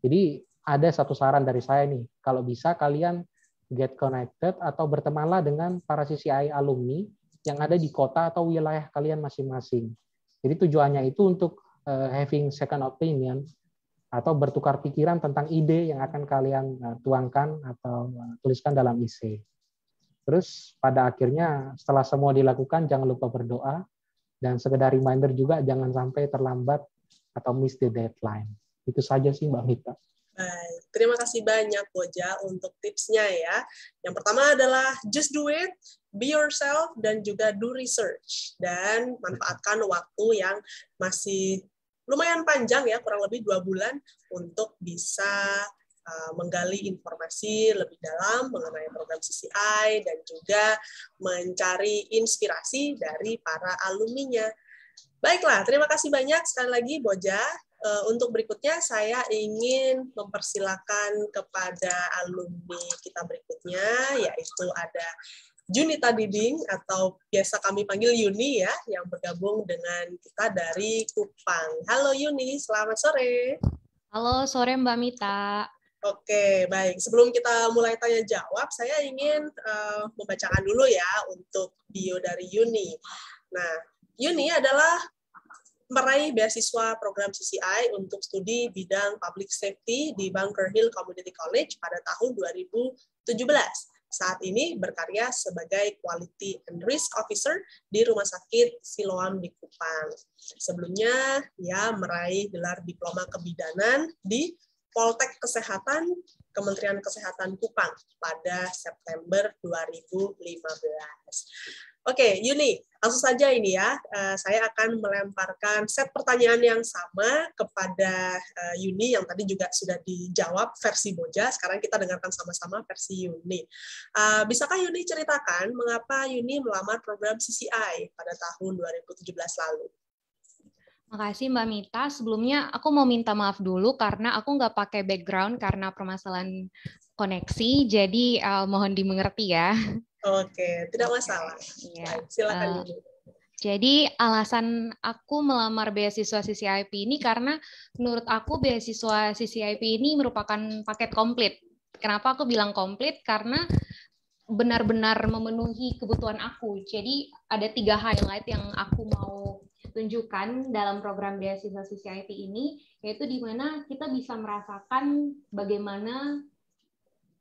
C: Jadi ada satu saran dari saya nih, kalau bisa kalian get connected atau bertemanlah dengan para CCI alumni yang ada di kota atau wilayah kalian masing-masing. Jadi tujuannya itu untuk having second opinion atau bertukar pikiran tentang ide yang akan kalian tuangkan atau tuliskan dalam essay. Terus pada akhirnya setelah semua dilakukan, jangan lupa berdoa. Dan sekedar reminder juga, jangan sampai terlambat atau miss the deadline. Itu saja sih Mbak Mita.
A: Baik, terima kasih banyak Boja untuk tipsnya ya. Yang pertama adalah just do it, be yourself, dan juga do research. Dan manfaatkan waktu yang masih lumayan panjang ya, kurang lebih 2 bulan, untuk bisa menggali informasi lebih dalam mengenai program CCI dan juga mencari inspirasi dari para alumninya. Baiklah, terima kasih banyak sekali lagi Boja. Untuk berikutnya saya ingin mempersilakan kepada alumni kita berikutnya, yaitu ada Junita Diding atau biasa kami panggil Yuni ya, yang bergabung dengan kita dari Kupang. Halo Yuni, selamat sore.
D: Halo sore Mbak Mita.
A: Oke, baik. Sebelum kita mulai tanya jawab, saya ingin membacakan dulu ya untuk bio dari Yuni. Nah, Yuni adalah meraih beasiswa program CCI untuk studi bidang Public Safety di Bunker Hill Community College pada tahun 2017. Saat ini berkarya sebagai Quality and Risk Officer di Rumah Sakit Siloam di Kupang. Sebelumnya, ia meraih gelar Diploma Kebidanan di Poltek Kesehatan Kementerian Kesehatan Kupang pada September 2015. Oke, Yuni, langsung saja ini ya. Saya akan melemparkan set pertanyaan yang sama kepada Yuni yang tadi juga sudah dijawab versi Boja. Sekarang kita dengarkan sama-sama versi Yuni. Bisakah Yuni ceritakan mengapa Yuni melamar program CCI pada tahun 2017 lalu?
D: Makasih Mbak Mita. Sebelumnya aku mau minta maaf dulu karena aku nggak pakai background karena permasalahan koneksi. Jadi mohon dimengerti ya.
A: Oke, tidak masalah.
D: Ya.
A: Silakan Yuni.
D: Jadi alasan aku melamar beasiswa CCIP ini karena menurut aku beasiswa CCIP ini merupakan paket komplit. Kenapa aku bilang komplit? Karena benar-benar memenuhi kebutuhan aku. Jadi ada 3 highlight yang aku mau tunjukkan dalam program beasiswa CCIP ini, yaitu di mana kita bisa merasakan bagaimana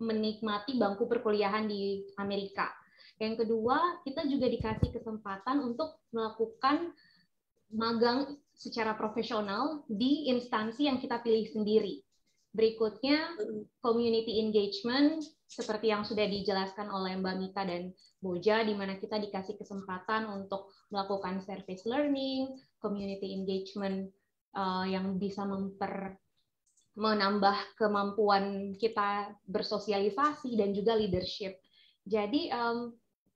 D: menikmati bangku perkuliahan di Amerika. Yang kedua, kita juga dikasih kesempatan untuk melakukan magang secara profesional di instansi yang kita pilih sendiri. Berikutnya, community engagement, seperti yang sudah dijelaskan oleh Mbak Mita dan Boja, di mana kita dikasih kesempatan untuk melakukan service learning, community engagement yang bisa menambah kemampuan kita bersosialisasi dan juga leadership. Jadi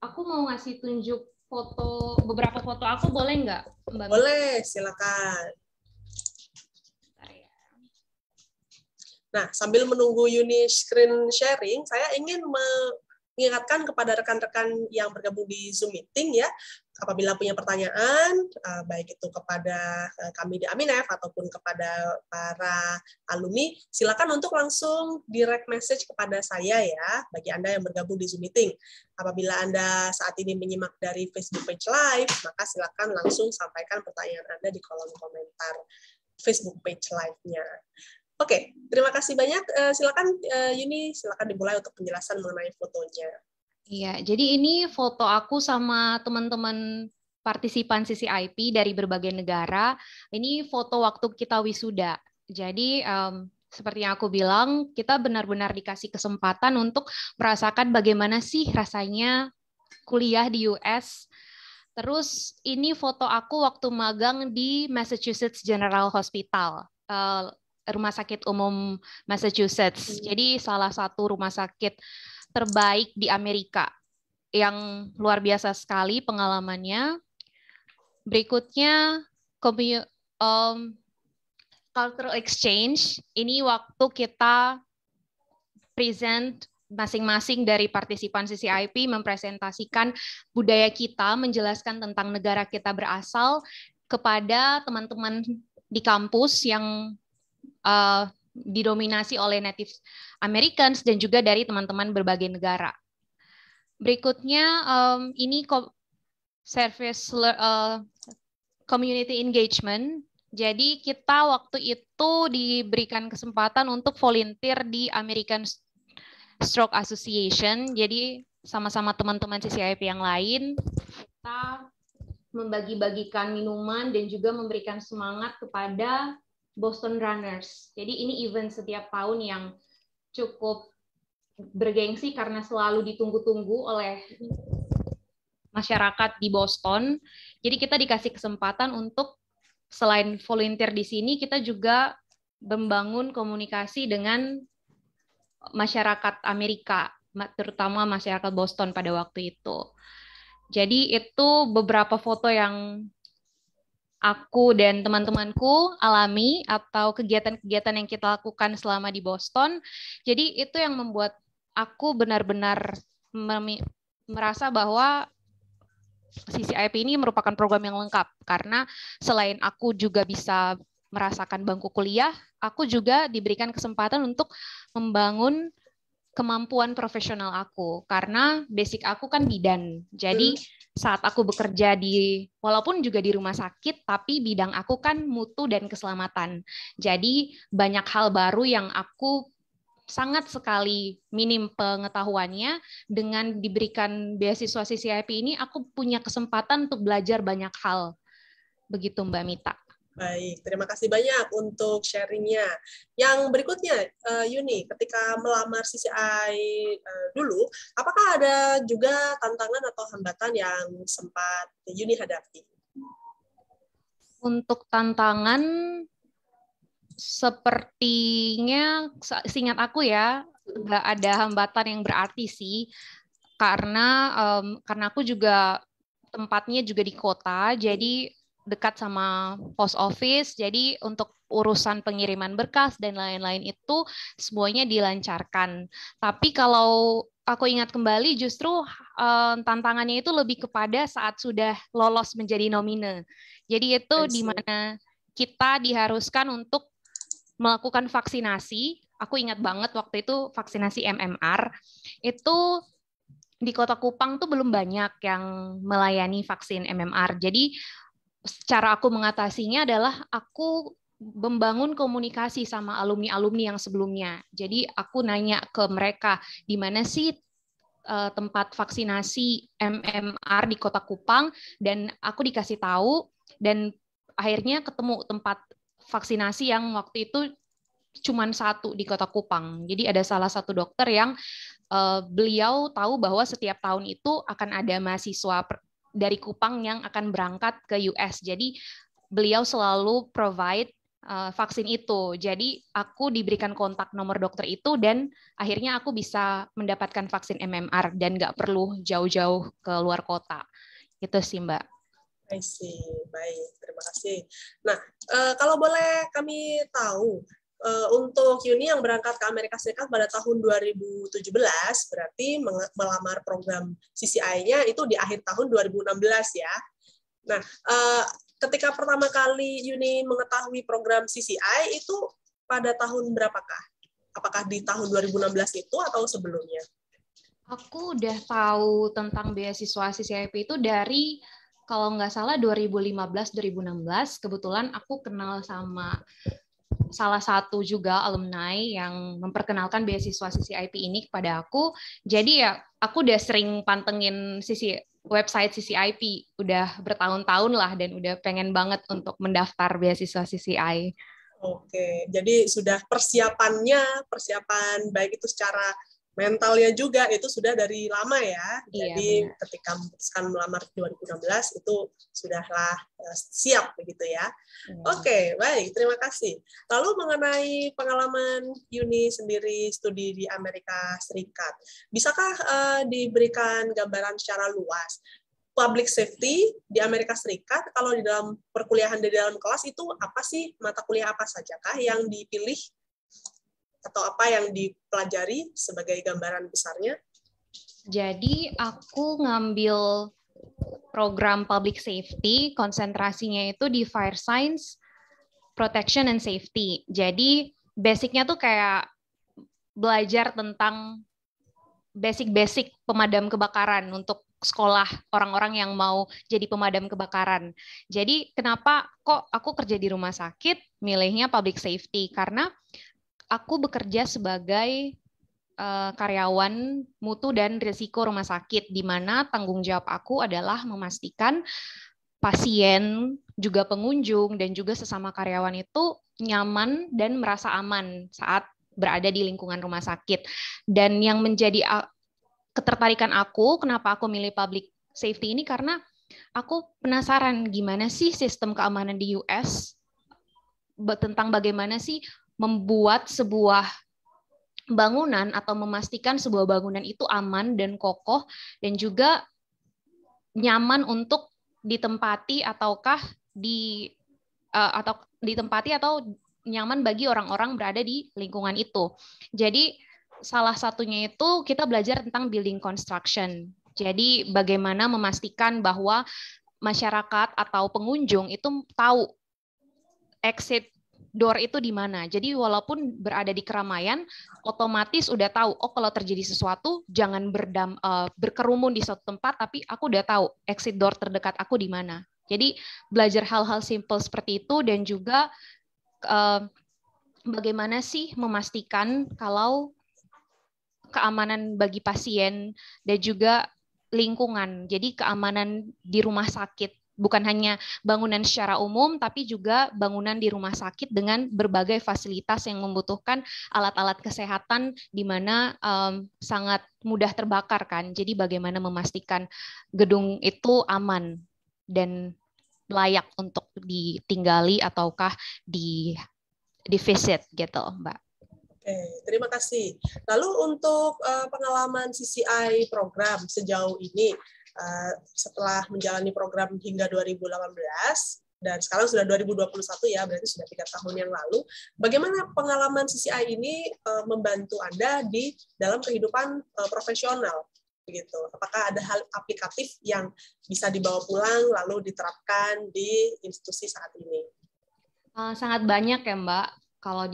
D: aku mau ngasih tunjuk beberapa foto aku, boleh nggak, Mbak?
A: Boleh, silakan. Nah, sambil menunggu Yuni screen sharing, saya ingin mengingatkan kepada rekan-rekan yang bergabung di Zoom meeting ya, apabila punya pertanyaan, baik itu kepada kami di Aminef ataupun kepada para alumni, silakan untuk langsung direct message kepada saya ya, bagi Anda yang bergabung di Zoom meeting. Apabila Anda saat ini menyimak dari Facebook page live, maka silakan langsung sampaikan pertanyaan Anda di kolom komentar Facebook page live-nya. Oke, terima kasih banyak. Silakan Yuni, silakan dimulai untuk penjelasan mengenai fotonya.
D: Iya, jadi ini foto aku sama teman-teman partisipan CCIP dari berbagai negara. Ini foto waktu kita wisuda. Jadi seperti yang aku bilang, kita benar-benar dikasih kesempatan untuk merasakan bagaimana sih rasanya kuliah di US. Terus ini foto aku waktu magang di Massachusetts General Hospital, Rumah Sakit Umum Massachusetts. Jadi salah satu rumah sakit terbaik di Amerika, yang luar biasa sekali pengalamannya. Berikutnya cultural exchange. Ini waktu kita present masing-masing dari partisipan CCIP mempresentasikan budaya kita, menjelaskan tentang negara kita berasal kepada teman-teman di kampus yang didominasi oleh Native Americans dan juga dari teman-teman berbagai negara. Berikutnya ini service community engagement. Jadi kita waktu itu diberikan kesempatan untuk volunteer di American Stroke Association. Jadi sama-sama teman-teman CCIP yang lain, kita membagi-bagikan minuman dan juga memberikan semangat kepada Boston Runners. Jadi ini event setiap tahun yang cukup bergengsi karena selalu ditunggu-tunggu oleh masyarakat di Boston. Jadi kita dikasih kesempatan untuk selain volunteer di sini, kita juga membangun komunikasi dengan masyarakat Amerika, terutama masyarakat Boston pada waktu itu. Jadi itu beberapa foto yang aku dan teman-temanku alami atau kegiatan-kegiatan yang kita lakukan selama di Boston. Jadi itu yang membuat aku benar-benar merasa bahwa CCIP ini merupakan program yang lengkap karena selain aku juga bisa merasakan bangku kuliah, aku juga diberikan kesempatan untuk membangun kemampuan profesional aku karena basic aku kan bidan. Jadi saat aku bekerja walaupun juga di rumah sakit, tapi bidang aku kan mutu dan keselamatan. Jadi banyak hal baru yang aku sangat sekali minim pengetahuannya. Dengan diberikan beasiswa CCIP ini, aku punya kesempatan untuk belajar banyak hal. Begitu Mbak Mita.
A: Baik, terima kasih banyak untuk sharingnya. Yang berikutnya, Yuni, ketika melamar CCI dulu, apakah ada juga tantangan atau hambatan yang sempat Yuni hadapi?
D: Untuk tantangan, sepertinya seingat aku ya, nggak ada hambatan yang berarti sih, karena aku juga tempatnya juga di kota, jadi dekat sama post office, jadi untuk urusan pengiriman berkas dan lain-lain itu semuanya dilancarkan. Tapi kalau aku ingat kembali, justru tantangannya itu lebih kepada saat sudah lolos menjadi nomine. Jadi itu di mana kita diharuskan untuk melakukan vaksinasi. Aku ingat banget waktu itu vaksinasi MMR. Itu di Kota Kupang tuh belum banyak yang melayani vaksin MMR. Jadi cara aku mengatasinya adalah aku membangun komunikasi sama alumni-alumni yang sebelumnya. Jadi aku nanya ke mereka, di mana sih tempat vaksinasi MMR di Kota Kupang, dan aku dikasih tahu, dan akhirnya ketemu tempat vaksinasi yang waktu itu cuma satu di Kota Kupang. Jadi ada salah satu dokter yang beliau tahu bahwa setiap tahun itu akan ada mahasiswa dari Kupang yang akan berangkat ke US. Jadi beliau selalu provide vaksin itu. Jadi aku diberikan kontak nomor dokter itu dan akhirnya aku bisa mendapatkan vaksin MMR dan nggak perlu jauh-jauh ke luar kota. Itu sih Mbak.
A: I see. Baik, terima kasih. Nah, kalau boleh kami tahu, untuk Yuni yang berangkat ke Amerika Serikat pada tahun 2017, berarti melamar program CCI-nya itu di akhir tahun 2016 ya. Nah, ketika pertama kali Yuni mengetahui program CCI itu pada tahun berapakah? Apakah di tahun 2016 itu atau sebelumnya?
D: Aku udah tahu tentang beasiswa CCIP itu dari, kalau nggak salah 2015-2016, kebetulan aku kenal sama salah satu juga alumni yang memperkenalkan beasiswa CCIP ini kepada aku. Jadi ya aku udah sering pantengin website CCIP, udah bertahun-tahun lah dan udah pengen banget untuk mendaftar beasiswa CCI.
A: Oke, jadi sudah persiapan baik itu secara mentalnya juga itu sudah dari lama ya. Jadi
D: iya,
A: ketika memutuskan melamar 2016 itu sudahlah siap begitu ya. Oke, baik, terima kasih. Lalu mengenai pengalaman Yuni sendiri studi di Amerika Serikat, bisakah diberikan gambaran secara luas? Public safety di Amerika Serikat, kalau di dalam perkuliahan di dalam kelas itu apa sih, mata kuliah apa sajakah yang dipilih atau apa yang dipelajari sebagai gambaran besarnya?
D: Jadi aku ngambil program public safety, konsentrasinya itu di fire science, protection and safety. Jadi basicnya tuh kayak belajar tentang basic-basic pemadam kebakaran untuk sekolah orang-orang yang mau jadi pemadam kebakaran. Jadi kenapa kok aku kerja di rumah sakit, milihnya public safety? Karena aku bekerja sebagai karyawan mutu dan risiko rumah sakit, di mana tanggung jawab aku adalah memastikan pasien, juga pengunjung, dan juga sesama karyawan itu nyaman dan merasa aman saat berada di lingkungan rumah sakit. Dan yang menjadi ketertarikan aku, kenapa aku milih public safety ini, karena aku penasaran gimana sih sistem keamanan di US, tentang bagaimana sih membuat sebuah bangunan atau memastikan sebuah bangunan itu aman dan kokoh dan juga nyaman untuk ditempati ataukah ditempati atau nyaman bagi orang-orang berada di lingkungan itu. Jadi salah satunya itu kita belajar tentang building construction. Jadi bagaimana memastikan bahwa masyarakat atau pengunjung itu tahu exit door itu di mana. Jadi walaupun berada di keramaian, otomatis udah tahu, oh kalau terjadi sesuatu jangan berkerumun di suatu tempat, tapi aku udah tahu exit door terdekat aku di mana. Jadi belajar hal-hal simple seperti itu, dan juga bagaimana sih memastikan kalau keamanan bagi pasien dan juga lingkungan. Jadi keamanan di rumah sakit, bukan hanya bangunan secara umum, tapi juga bangunan di rumah sakit dengan berbagai fasilitas yang membutuhkan alat-alat kesehatan di mana sangat mudah terbakar kan. Jadi bagaimana memastikan gedung itu aman dan layak untuk ditinggali ataukah di visit gitu, Mbak.
A: Oke, terima kasih. Lalu untuk pengalaman CCI program sejauh ini, setelah menjalani program hingga 2018, dan sekarang sudah 2021 ya, berarti sudah 3 tahun yang lalu, bagaimana pengalaman CCI ini membantu Anda di dalam kehidupan profesional? Begitu. Apakah ada hal aplikatif yang bisa dibawa pulang lalu diterapkan di institusi saat ini?
D: Sangat banyak ya, Mbak. Kalau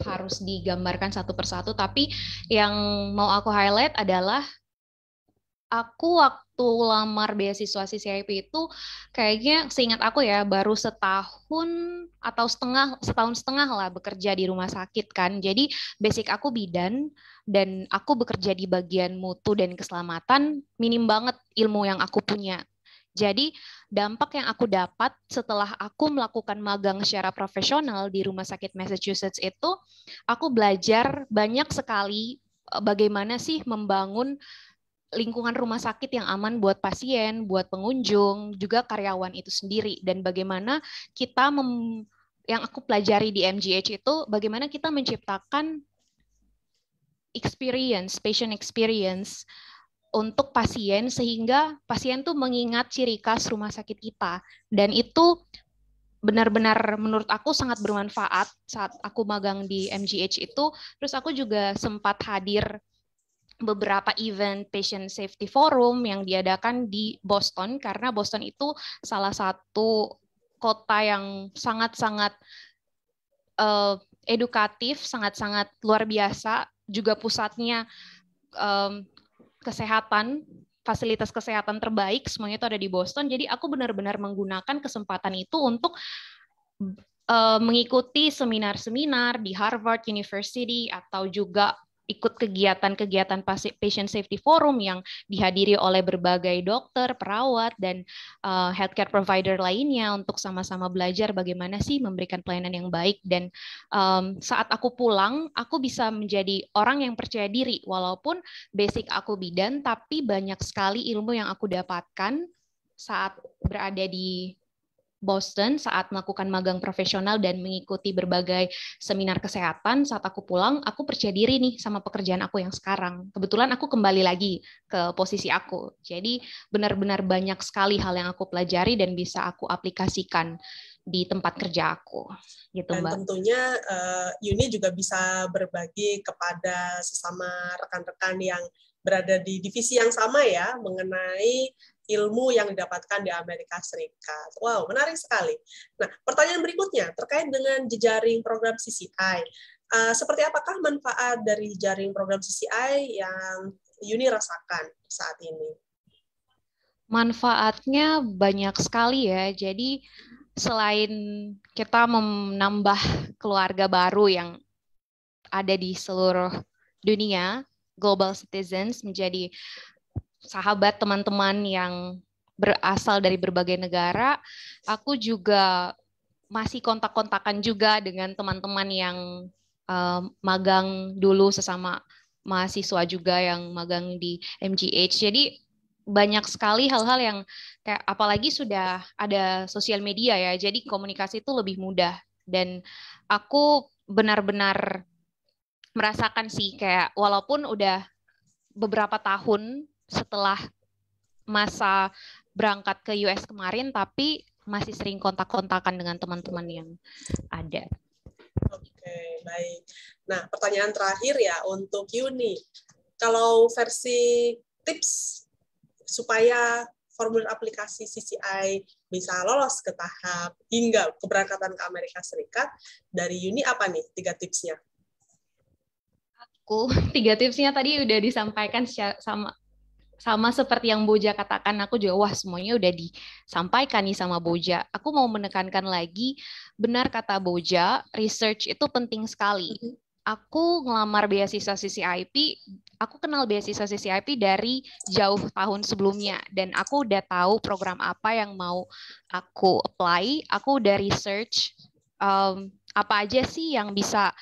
D: harus digambarkan satu persatu, tapi yang mau aku highlight adalah aku waktu lamar beasiswa CCIP itu kayaknya seingat aku ya baru setahun atau setahun setengah lah bekerja di rumah sakit kan. Jadi basic aku bidan dan aku bekerja di bagian mutu dan keselamatan, minim banget ilmu yang aku punya. Jadi dampak yang aku dapat setelah aku melakukan magang secara profesional di Rumah Sakit Massachusetts itu, aku belajar banyak sekali bagaimana sih membangun lingkungan rumah sakit yang aman buat pasien, buat pengunjung, juga karyawan itu sendiri. Dan bagaimana kita, yang aku pelajari di MGH itu, bagaimana kita menciptakan patient experience, untuk pasien sehingga pasien tuh mengingat ciri khas rumah sakit kita, dan itu benar-benar menurut aku sangat bermanfaat saat aku magang di MGH itu. Terus aku juga sempat hadir beberapa event patient safety forum yang diadakan di Boston, karena Boston itu salah satu kota yang sangat-sangat edukatif, sangat-sangat luar biasa, juga pusatnya kesehatan, fasilitas kesehatan terbaik, semuanya itu ada di Boston. Jadi aku benar-benar menggunakan kesempatan itu untuk mengikuti seminar-seminar di Harvard University atau juga ikut kegiatan-kegiatan patient safety forum yang dihadiri oleh berbagai dokter, perawat, dan healthcare provider lainnya untuk sama-sama belajar bagaimana sih memberikan pelayanan yang baik. Dan saat aku pulang, aku bisa menjadi orang yang percaya diri, walaupun basic aku bidan, tapi banyak sekali ilmu yang aku dapatkan saat berada di Boston, saat melakukan magang profesional dan mengikuti berbagai seminar kesehatan. Saat aku pulang, aku percaya diri nih sama pekerjaan aku yang sekarang. Kebetulan aku kembali lagi ke posisi aku. Jadi benar-benar banyak sekali hal yang aku pelajari dan bisa aku aplikasikan di tempat kerja aku. Gitu,
A: dan
D: Mbak.
A: tentunya Yuni juga bisa berbagi kepada sesama rekan-rekan yang berada di divisi yang sama ya, mengenai ilmu yang didapatkan di Amerika Serikat. Wow, menarik sekali. Nah, pertanyaan berikutnya terkait dengan jejaring program CCI. Seperti apakah manfaat dari jaring program CCI yang Yuni rasakan saat ini?
D: Manfaatnya banyak sekali ya. Jadi selain kita menambah keluarga baru yang ada di seluruh dunia, global citizens, menjadi sahabat teman-teman yang berasal dari berbagai negara, aku juga masih kontak-kontakan juga dengan teman-teman yang magang dulu sesama mahasiswa juga yang magang di MGH. Jadi banyak sekali hal-hal yang kayak, apalagi sudah ada sosial media ya, jadi komunikasi itu lebih mudah. Dan aku benar-benar merasakan sih kayak walaupun udah beberapa tahun setelah masa berangkat ke US kemarin, tapi masih sering kontak-kontakan dengan teman-teman yang ada.
A: Oke, baik. Nah, pertanyaan terakhir ya untuk Yuni. Kalau versi tips supaya formulir aplikasi CCI bisa lolos ke tahap hingga keberangkatan ke Amerika Serikat, dari Yuni apa nih 3 tipsnya?
D: Aku 3 tipsnya tadi udah disampaikan sama seperti yang Boja katakan. Aku juga wah semuanya udah disampaikan nih sama Boja. Aku mau menekankan lagi, benar kata Boja, research itu penting sekali. Aku ngelamar beasiswa CCIP, aku kenal beasiswa CCIP dari jauh tahun sebelumnya, dan aku udah tahu program apa yang mau aku apply, aku udah research apa aja sih yang bisa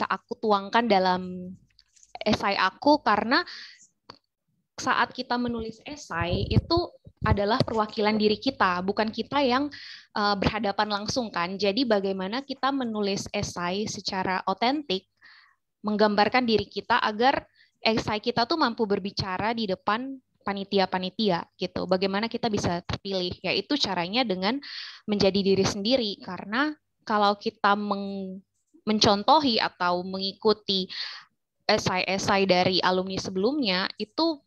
D: aku tuangkan dalam esai aku, karena saat kita menulis esai itu adalah perwakilan diri kita, bukan kita yang berhadapan langsung kan. Jadi bagaimana kita menulis esai secara otentik, menggambarkan diri kita agar esai kita tuh mampu berbicara di depan panitia-panitia gitu. Bagaimana kita bisa terpilih? Yaitu caranya dengan menjadi diri sendiri, karena kalau kita mencontohi atau mengikuti esai-esai dari alumni sebelumnya, itu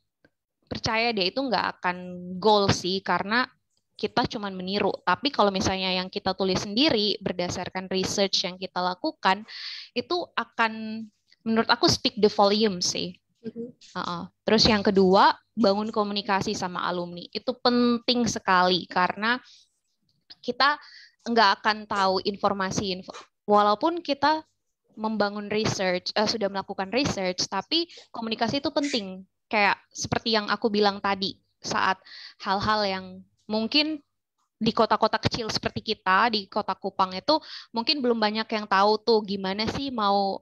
D: percaya deh itu nggak akan goal sih, karena kita cuma meniru. Tapi kalau misalnya yang kita tulis sendiri berdasarkan research yang kita lakukan, itu akan menurut aku speak the volume sih. Terus yang kedua, bangun komunikasi sama alumni. Itu penting sekali, karena kita nggak akan tahu informasi walaupun kita membangun research, sudah melakukan research, tapi komunikasi itu penting. Kayak seperti yang aku bilang tadi, saat hal-hal yang mungkin di kota-kota kecil seperti kita, di kota Kupang itu mungkin belum banyak yang tahu tuh gimana sih mau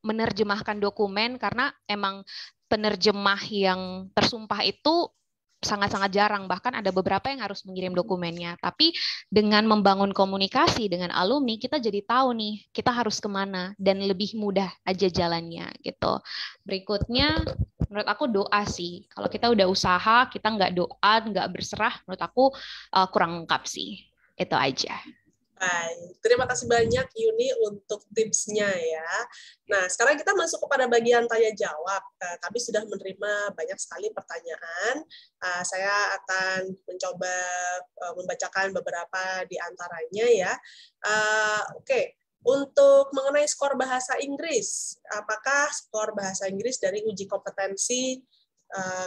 D: menerjemahkan dokumen, karena emang penerjemah yang tersumpah itu sangat-sangat jarang, bahkan ada beberapa yang harus mengirim dokumennya. Tapi dengan membangun komunikasi dengan alumni, kita jadi tahu nih kita harus kemana, dan lebih mudah aja jalannya gitu. Berikutnya, menurut aku doa sih. Kalau kita udah usaha, kita nggak doa, nggak berserah, menurut aku kurang lengkap sih. Itu aja.
A: Baik, terima kasih banyak Yuni untuk tipsnya ya. Nah, sekarang kita masuk kepada bagian tanya jawab. Kami sudah menerima banyak sekali pertanyaan. Saya akan mencoba membacakan beberapa di antaranya ya. Oke. Untuk mengenai skor bahasa Inggris, apakah skor bahasa Inggris dari uji kompetensi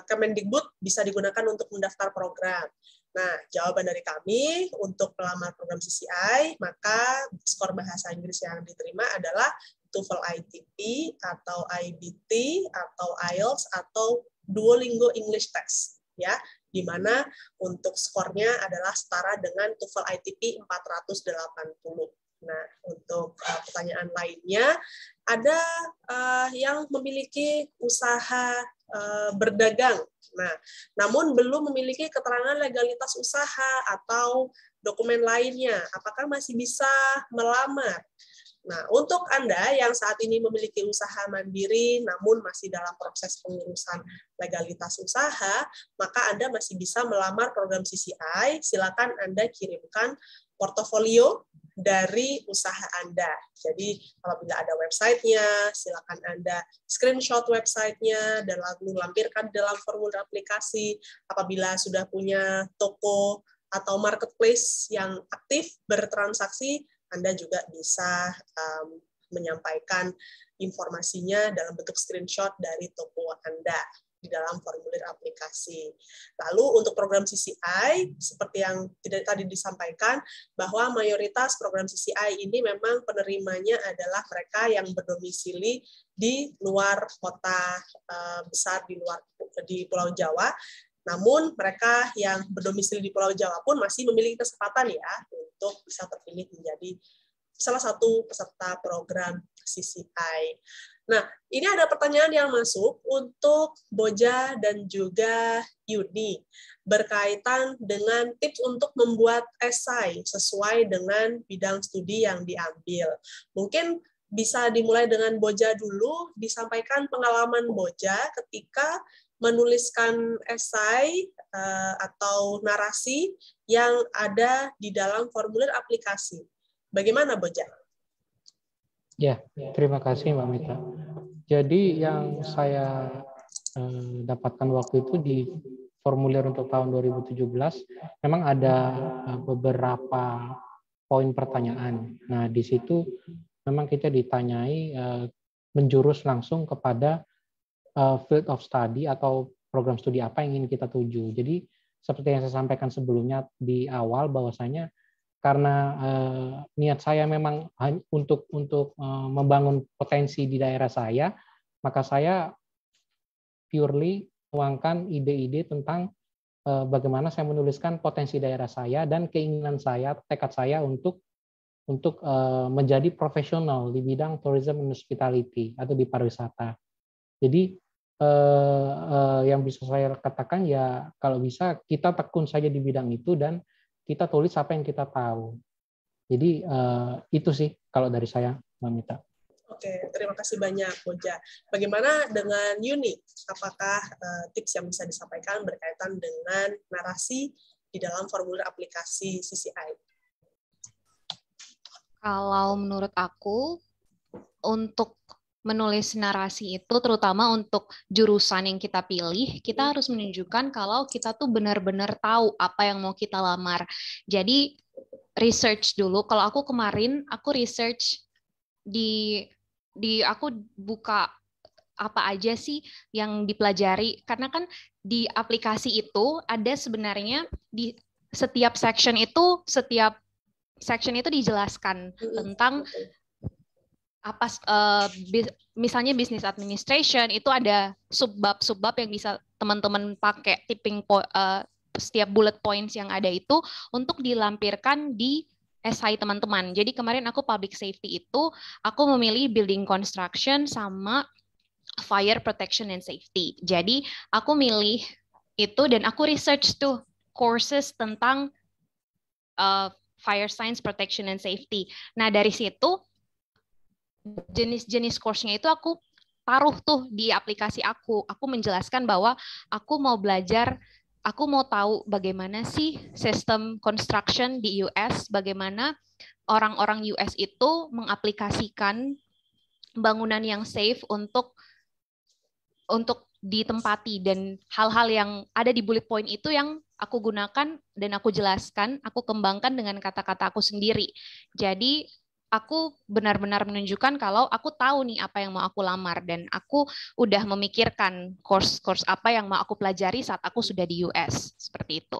A: Kemendikbud bisa digunakan untuk mendaftar program? Nah, jawaban dari kami untuk melamar program CCI, maka skor bahasa Inggris yang diterima adalah TOEFL ITP atau IBT atau IELTS atau Duolingo English Test, ya, di mana untuk skornya adalah setara dengan TOEFL ITP 480. Nah, untuk pertanyaan lainnya, ada yang memiliki usaha berdagang. Nah, namun belum memiliki keterangan legalitas usaha atau dokumen lainnya. Apakah masih bisa melamar? Nah, untuk Anda yang saat ini memiliki usaha mandiri namun masih dalam proses pengurusan legalitas usaha, maka Anda masih bisa melamar program CCI. Silakan Anda kirimkan portofolio dari usaha Anda. Jadi apabila ada websitenya, silakan Anda screenshot websitenya dan lalu lampirkan dalam formulir aplikasi. Apabila sudah punya toko atau marketplace yang aktif bertransaksi, Anda juga bisa menyampaikan informasinya dalam bentuk screenshot dari toko Anda di dalam formulir aplikasi. Lalu untuk program CCI, seperti yang tadi disampaikan, bahwa mayoritas program CCI ini memang penerimanya adalah mereka yang berdomisili di luar kota besar di Pulau Jawa. Namun mereka yang berdomisili di Pulau Jawa pun masih memiliki kesempatan ya untuk bisa terpilih menjadi salah satu peserta program CCI. Nah, ini ada pertanyaan yang masuk untuk Boja dan juga Yuni berkaitan dengan tips untuk membuat esai sesuai dengan bidang studi yang diambil. Mungkin bisa dimulai dengan Boja dulu, disampaikan pengalaman Boja ketika menuliskan esai atau narasi yang ada di dalam formulir aplikasi. Bagaimana, Boja?
C: Ya, terima kasih Mbak Mita. Jadi yang saya dapatkan waktu itu di formulir untuk tahun 2017 memang ada beberapa poin pertanyaan. Nah, di situ memang kita ditanyai menjurus langsung kepada field of study atau program studi apa yang ingin kita tuju. Jadi seperti yang saya sampaikan sebelumnya di awal bahwasanya karena niat saya memang untuk membangun potensi di daerah saya, maka saya purely menuangkan ide-ide tentang bagaimana saya menuliskan potensi daerah saya dan keinginan saya, tekad saya untuk menjadi profesional di bidang tourism and hospitality atau di pariwisata. Jadi yang bisa saya katakan ya kalau bisa kita tekun saja di bidang itu dan kita tulis apa yang kita tahu. Jadi itu sih kalau dari saya, Mbak Mita.
A: Oke, terima kasih banyak, Boja. Bagaimana dengan Yuni? Apakah tips yang bisa disampaikan berkaitan dengan narasi di dalam formulir aplikasi CCI?
D: Kalau menurut aku, untuk menulis narasi itu, terutama untuk jurusan yang kita pilih, kita harus menunjukkan kalau kita tuh benar-benar tahu apa yang mau kita lamar. Jadi, research dulu. Kalau aku kemarin, aku research aku buka apa aja sih yang dipelajari, karena kan di aplikasi itu ada sebenarnya di setiap section itu dijelaskan tentang apa, misalnya business administration itu ada subbab yang bisa teman-teman pakai setiap bullet points yang ada itu untuk dilampirkan di esai teman-teman. Jadi kemarin aku public safety itu aku memilih building construction sama fire protection and safety. Jadi aku milih itu dan aku research tuh courses tentang fire science protection and safety. Nah, dari situ jenis-jenis course-nya itu aku taruh tuh di aplikasi aku. Aku menjelaskan bahwa aku mau belajar, aku mau tahu bagaimana sih sistem construction di US, bagaimana orang-orang US itu mengaplikasikan bangunan yang safe untuk ditempati, dan hal-hal yang ada di bullet point itu yang aku gunakan dan aku jelaskan, aku kembangkan dengan kata-kata aku sendiri. Jadi aku benar-benar menunjukkan kalau aku tahu nih apa yang mau aku lamar dan aku udah memikirkan course apa yang mau aku pelajari saat aku sudah di US. Seperti itu.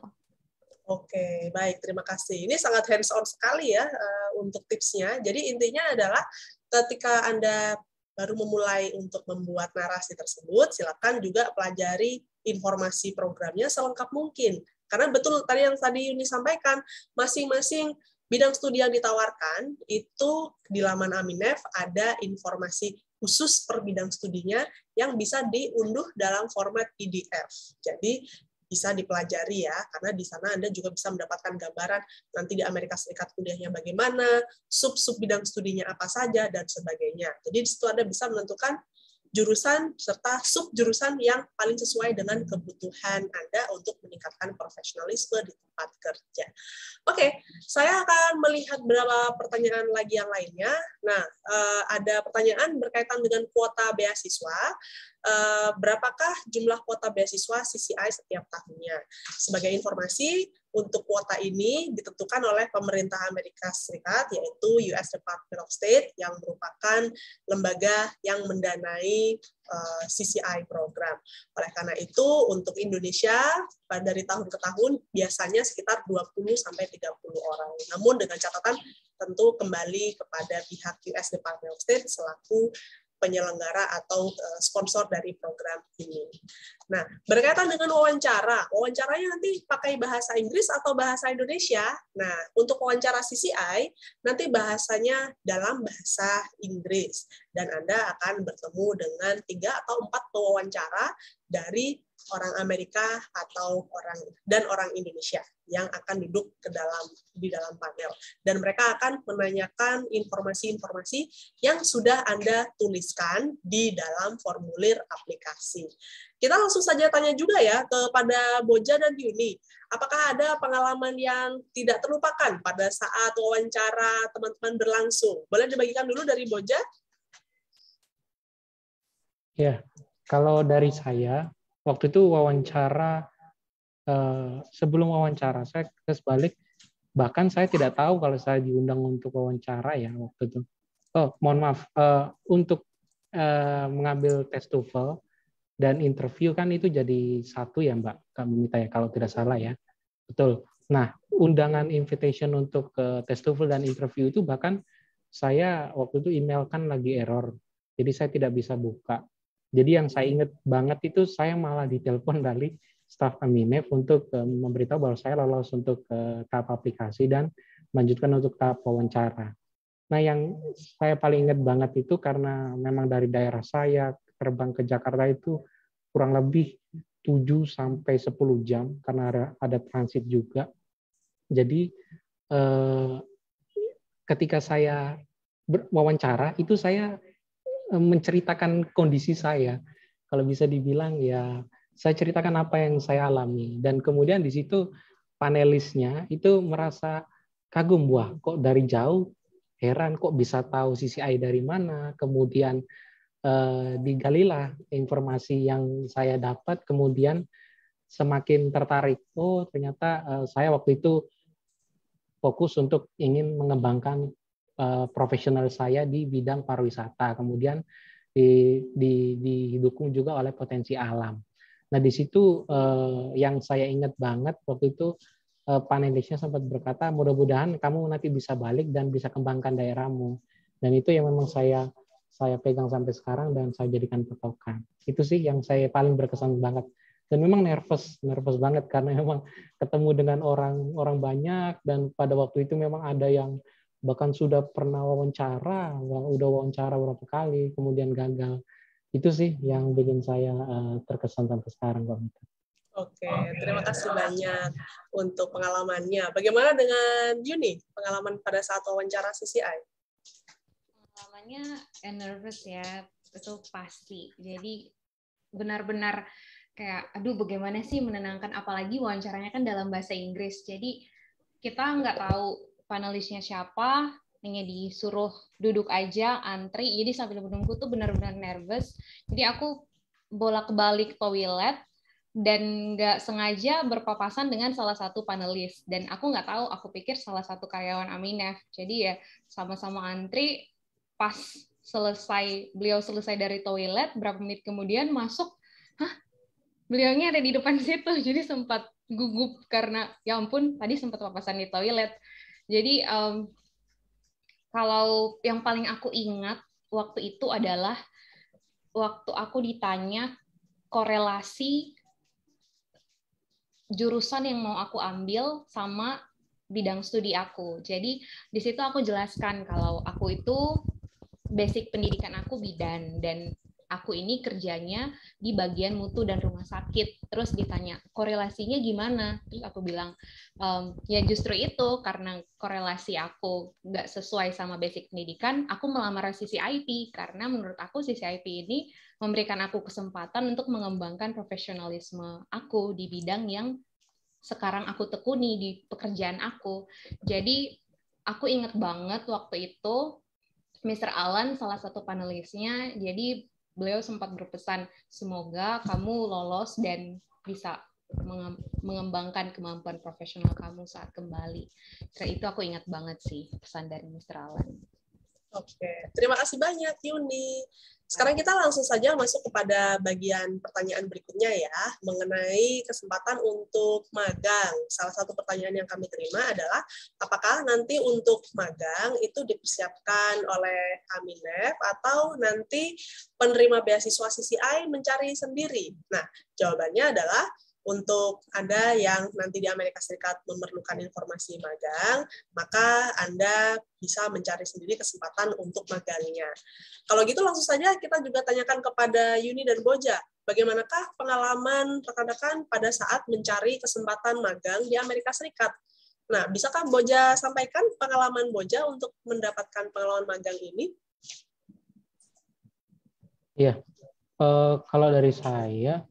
A: Oke, baik. Terima kasih. Ini sangat hands-on sekali ya untuk tipsnya. Jadi intinya adalah ketika Anda baru memulai untuk membuat narasi tersebut, silakan juga pelajari informasi programnya selengkap mungkin. Karena betul tadi Yuni sampaikan, masing-masing bidang studi yang ditawarkan itu di laman Aminef ada informasi khusus per bidang studinya yang bisa diunduh dalam format PDF. Jadi bisa dipelajari ya, karena di sana Anda juga bisa mendapatkan gambaran nanti di Amerika Serikat kuliahnya bagaimana, sub-sub bidang studinya apa saja, dan sebagainya. Jadi di situ Anda bisa menentukan jurusan serta sub-jurusan yang paling sesuai dengan kebutuhan Anda untuk meningkatkan profesionalisme di tempat kerja. Oke, saya akan melihat beberapa pertanyaan lagi yang lainnya. Nah, ada pertanyaan berkaitan dengan kuota beasiswa. Berapakah jumlah kuota beasiswa CCI setiap tahunnya? Sebagai informasi, untuk kuota ini ditentukan oleh pemerintah Amerika Serikat, yaitu US Department of State, yang merupakan lembaga yang mendanai CCI program. Oleh karena itu, untuk Indonesia, dari tahun ke tahun, biasanya sekitar 20-30 orang. Namun dengan catatan tentu kembali kepada pihak US Department of State selaku penyelenggara atau sponsor dari program ini. Nah, berkaitan dengan wawancaranya nanti pakai bahasa Inggris atau bahasa Indonesia. Nah, untuk wawancara CCI, nanti bahasanya dalam bahasa Inggris. Dan Anda akan bertemu dengan 3 atau 4 pewawancara dari orang Amerika atau orang Indonesia yang akan duduk di dalam panel, dan mereka akan menanyakan informasi-informasi yang sudah Anda tuliskan di dalam formulir aplikasi. Kita langsung saja tanya juga ya kepada Boja dan Yuni, apakah ada pengalaman yang tidak terlupakan pada saat wawancara teman-teman berlangsung? Boleh dibagikan dulu dari Boja?
C: Ya, Kalau dari saya, waktu itu wawancara, sebelum wawancara, saya tes balik, bahkan saya tidak tahu kalau saya diundang untuk wawancara ya waktu itu. Oh, mohon maaf, untuk mengambil tes TOEFL dan interview kan itu jadi satu ya Mbak Mimita ya, kalau tidak salah ya. Betul. Nah, undangan invitation untuk tes TOEFL dan interview itu bahkan saya waktu itu email kan lagi error. Jadi saya tidak bisa buka. Jadi yang saya ingat banget itu saya malah ditelepon dari staf Aminef untuk memberitahu bahwa saya lolos untuk tahap aplikasi dan melanjutkan untuk tahap wawancara. Nah, yang saya paling ingat banget itu karena memang dari daerah saya terbang ke Jakarta itu kurang lebih 7 sampai 10 jam karena ada transit juga. Jadi ketika saya berwawancara itu saya menceritakan kondisi saya. Kalau bisa dibilang ya saya ceritakan apa yang saya alami dan kemudian di situ panelisnya itu merasa kagum, wah kok dari jauh, heran kok bisa tahu CCI dari mana, kemudian digalilah informasi yang saya dapat, kemudian semakin tertarik. Oh ternyata saya waktu itu fokus untuk ingin mengembangkan profesional saya di bidang pariwisata, kemudian didukung juga oleh potensi alam. Nah di situ yang saya ingat banget waktu itu panelisnya sempat berkata mudah-mudahan kamu nanti bisa balik dan bisa kembangkan daerahmu. Dan itu yang memang saya pegang sampai sekarang dan saya jadikan patokan. Itu sih yang saya paling berkesan banget. Dan memang nervous banget karena memang ketemu dengan orang banyak dan pada waktu itu memang ada yang bahkan sudah pernah wawancara, udah wawancara berapa kali, kemudian gagal. Itu sih yang bikin saya terkesan sampai sekarang, Mbak Mita.
A: Oke, terima kasih banyak untuk pengalamannya. Bagaimana dengan Yuni, pengalaman pada saat wawancara CCI?
D: Pengalamannya nervous ya, itu pasti. Jadi benar-benar kayak, aduh bagaimana sih menenangkan, apalagi wawancaranya kan dalam bahasa Inggris. Jadi kita nggak tahu panelisnya siapa, hanya disuruh duduk aja, antri. Jadi sambil menunggu tuh benar-benar nervous. Jadi aku bolak-balik toilet dan nggak sengaja berpapasan dengan salah satu panelis. Dan aku nggak tahu, aku pikir salah satu karyawan Aminef. Jadi ya sama-sama antri, pas beliau selesai dari toilet, berapa menit kemudian masuk, hah? Beliaunya ada di depan situ. Jadi sempat gugup karena ya ampun, tadi sempat papasan di toilet. Jadi kalau yang paling aku ingat waktu itu adalah waktu aku ditanya korelasi jurusan yang mau aku ambil sama bidang studi aku. Jadi di situ aku jelaskan kalau aku itu basic pendidikan aku bidan dan aku ini kerjanya di bagian mutu dan rumah sakit. Terus ditanya korelasinya gimana? Terus aku bilang ya justru itu karena korelasi aku nggak sesuai sama basic pendidikan, aku melamar CCIP karena menurut aku CCIP ini memberikan aku kesempatan untuk mengembangkan profesionalisme aku di bidang yang sekarang aku tekuni di pekerjaan aku. Jadi aku ingat banget waktu itu Mr. Alan salah satu panelisnya, jadi beliau sempat berpesan semoga kamu lolos dan bisa mengembangkan kemampuan profesional kamu saat kembali. Karena itu aku ingat banget sih pesan dari Mr. Alan.
A: Oke, terima kasih banyak Yuni. Sekarang kita langsung saja masuk kepada bagian pertanyaan berikutnya ya, mengenai kesempatan untuk magang. Salah satu pertanyaan yang kami terima adalah, apakah nanti untuk magang itu dipersiapkan oleh Aminef atau nanti penerima beasiswa CCI mencari sendiri? Nah, jawabannya adalah, untuk Anda yang nanti di Amerika Serikat memerlukan informasi magang, maka Anda bisa mencari sendiri kesempatan untuk magangnya. Kalau gitu langsung saja kita juga tanyakan kepada Yuni dan Boja, bagaimanakah pengalaman rekan-rekan pada saat mencari kesempatan magang di Amerika Serikat? Nah, bisakah Boja sampaikan pengalaman Boja untuk mendapatkan pengalaman magang ini?
C: Iya, kalau dari saya,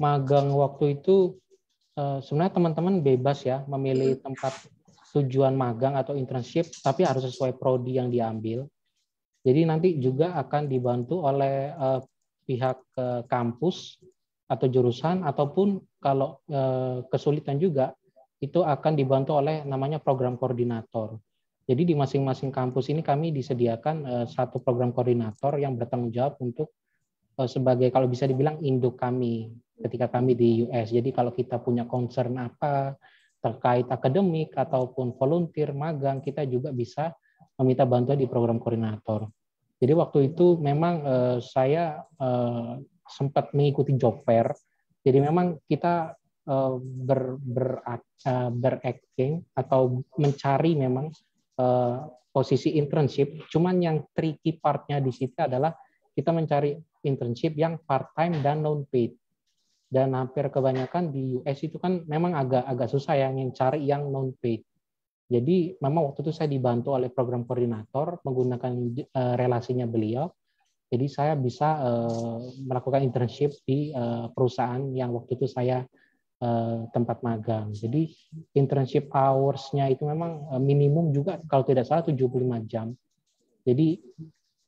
C: magang waktu itu sebenarnya teman-teman bebas ya memilih tempat tujuan magang atau internship, tapi harus sesuai prodi yang diambil. Jadi nanti juga akan dibantu oleh pihak kampus atau jurusan, ataupun kalau kesulitan juga itu akan dibantu oleh namanya program koordinator. Jadi di masing-masing kampus ini kami disediakan satu program koordinator yang bertanggung jawab untuk sebagai, kalau bisa dibilang, induk kami ketika kami di US. Jadi kalau kita punya concern apa terkait akademik ataupun volunteer, magang, kita juga bisa meminta bantuan di program koordinator. Jadi waktu itu memang saya sempat mengikuti job fair. Jadi memang kita beracting atau mencari memang posisi internship. Cuman yang tricky partnya di situ adalah kita mencari internship yang part-time dan non-paid. Dan hampir kebanyakan di US itu kan memang agak susah yang cari yang non-paid. Jadi memang waktu itu saya dibantu oleh program koordinator menggunakan relasinya beliau. Jadi saya bisa melakukan internship di perusahaan yang waktu itu saya tempat magang. Jadi internship hours-nya itu memang minimum juga kalau tidak salah 75 jam. Jadi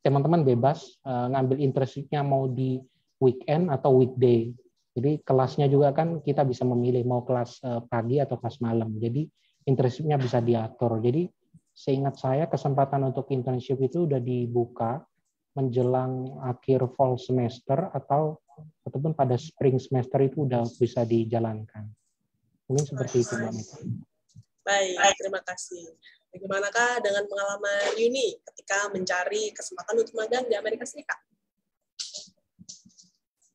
C: teman-teman bebas ngambil internship-nya mau di weekend atau weekday. Jadi kelasnya juga kan kita bisa memilih mau kelas pagi atau kelas malam. Jadi internship-nya bisa diatur. Jadi seingat saya kesempatan untuk internship itu udah dibuka menjelang akhir fall semester ataupun pada spring semester itu udah bisa dijalankan. Mungkin seperti itu, Mbak Mita.
A: Baik, terima kasih. Bagaimanakah dengan pengalaman Yuni ketika mencari kesempatan untuk magang di Amerika Serikat?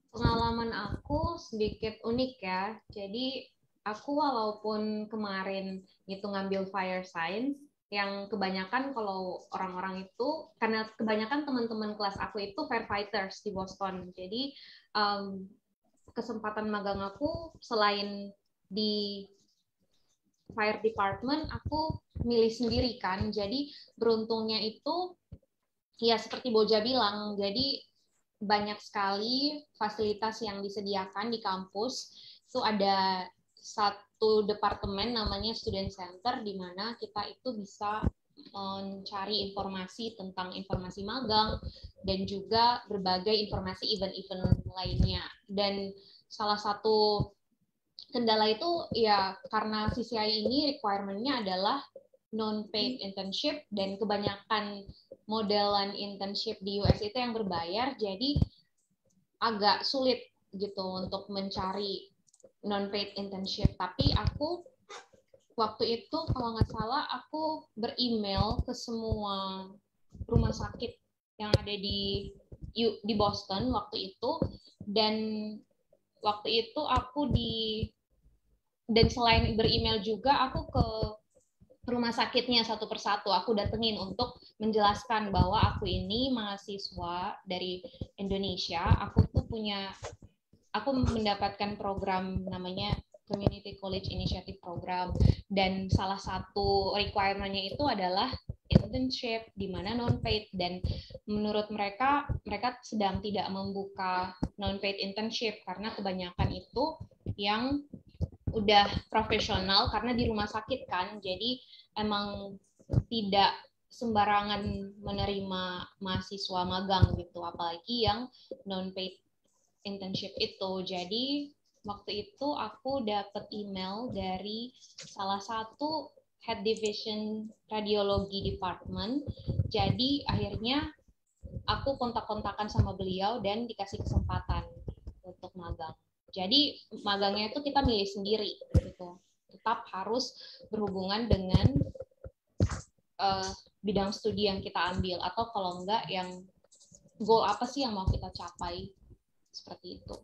D: Pengalaman aku sedikit unik ya. Jadi aku walaupun kemarin itu ngambil fire science, yang kebanyakan kalau orang-orang itu, karena kebanyakan teman-teman kelas aku itu firefighters di Boston. Jadi kesempatan magang aku selain di fire department, aku milih sendiri kan. Jadi beruntungnya itu ya seperti Boja bilang, jadi banyak sekali fasilitas yang disediakan di kampus. Itu ada satu departemen namanya Student Center, di mana kita itu bisa mencari informasi tentang informasi magang dan juga berbagai informasi event-event lainnya. Dan salah satu kendala itu ya karena CCI ini requirement-nya adalah non-paid internship, dan kebanyakan modelan internship di US itu yang berbayar, jadi agak sulit gitu untuk mencari non-paid internship. Tapi aku waktu itu kalau nggak salah aku beremail ke semua rumah sakit yang ada di Boston waktu itu, dan waktu itu dan selain beremail juga aku ke rumah sakitnya satu persatu aku datengin untuk menjelaskan bahwa aku ini mahasiswa dari Indonesia, aku mendapatkan program namanya Community College Initiative Program, dan salah satu requirement-nya itu adalah internship di mana non-paid, dan menurut mereka sedang tidak membuka non-paid internship karena kebanyakan itu yang udah profesional karena di rumah sakit kan, jadi emang tidak sembarangan menerima mahasiswa magang gitu, apalagi yang non-paid internship itu. Jadi waktu itu aku dapat email dari salah satu head division radiologi department. Jadi akhirnya aku kontak-kontakan sama beliau dan dikasih kesempatan untuk magang. Jadi magangnya itu kita milih sendiri gitu. Tetap harus berhubungan dengan bidang studi yang kita ambil, atau kalau enggak yang goal apa sih yang mau kita capai, seperti itu.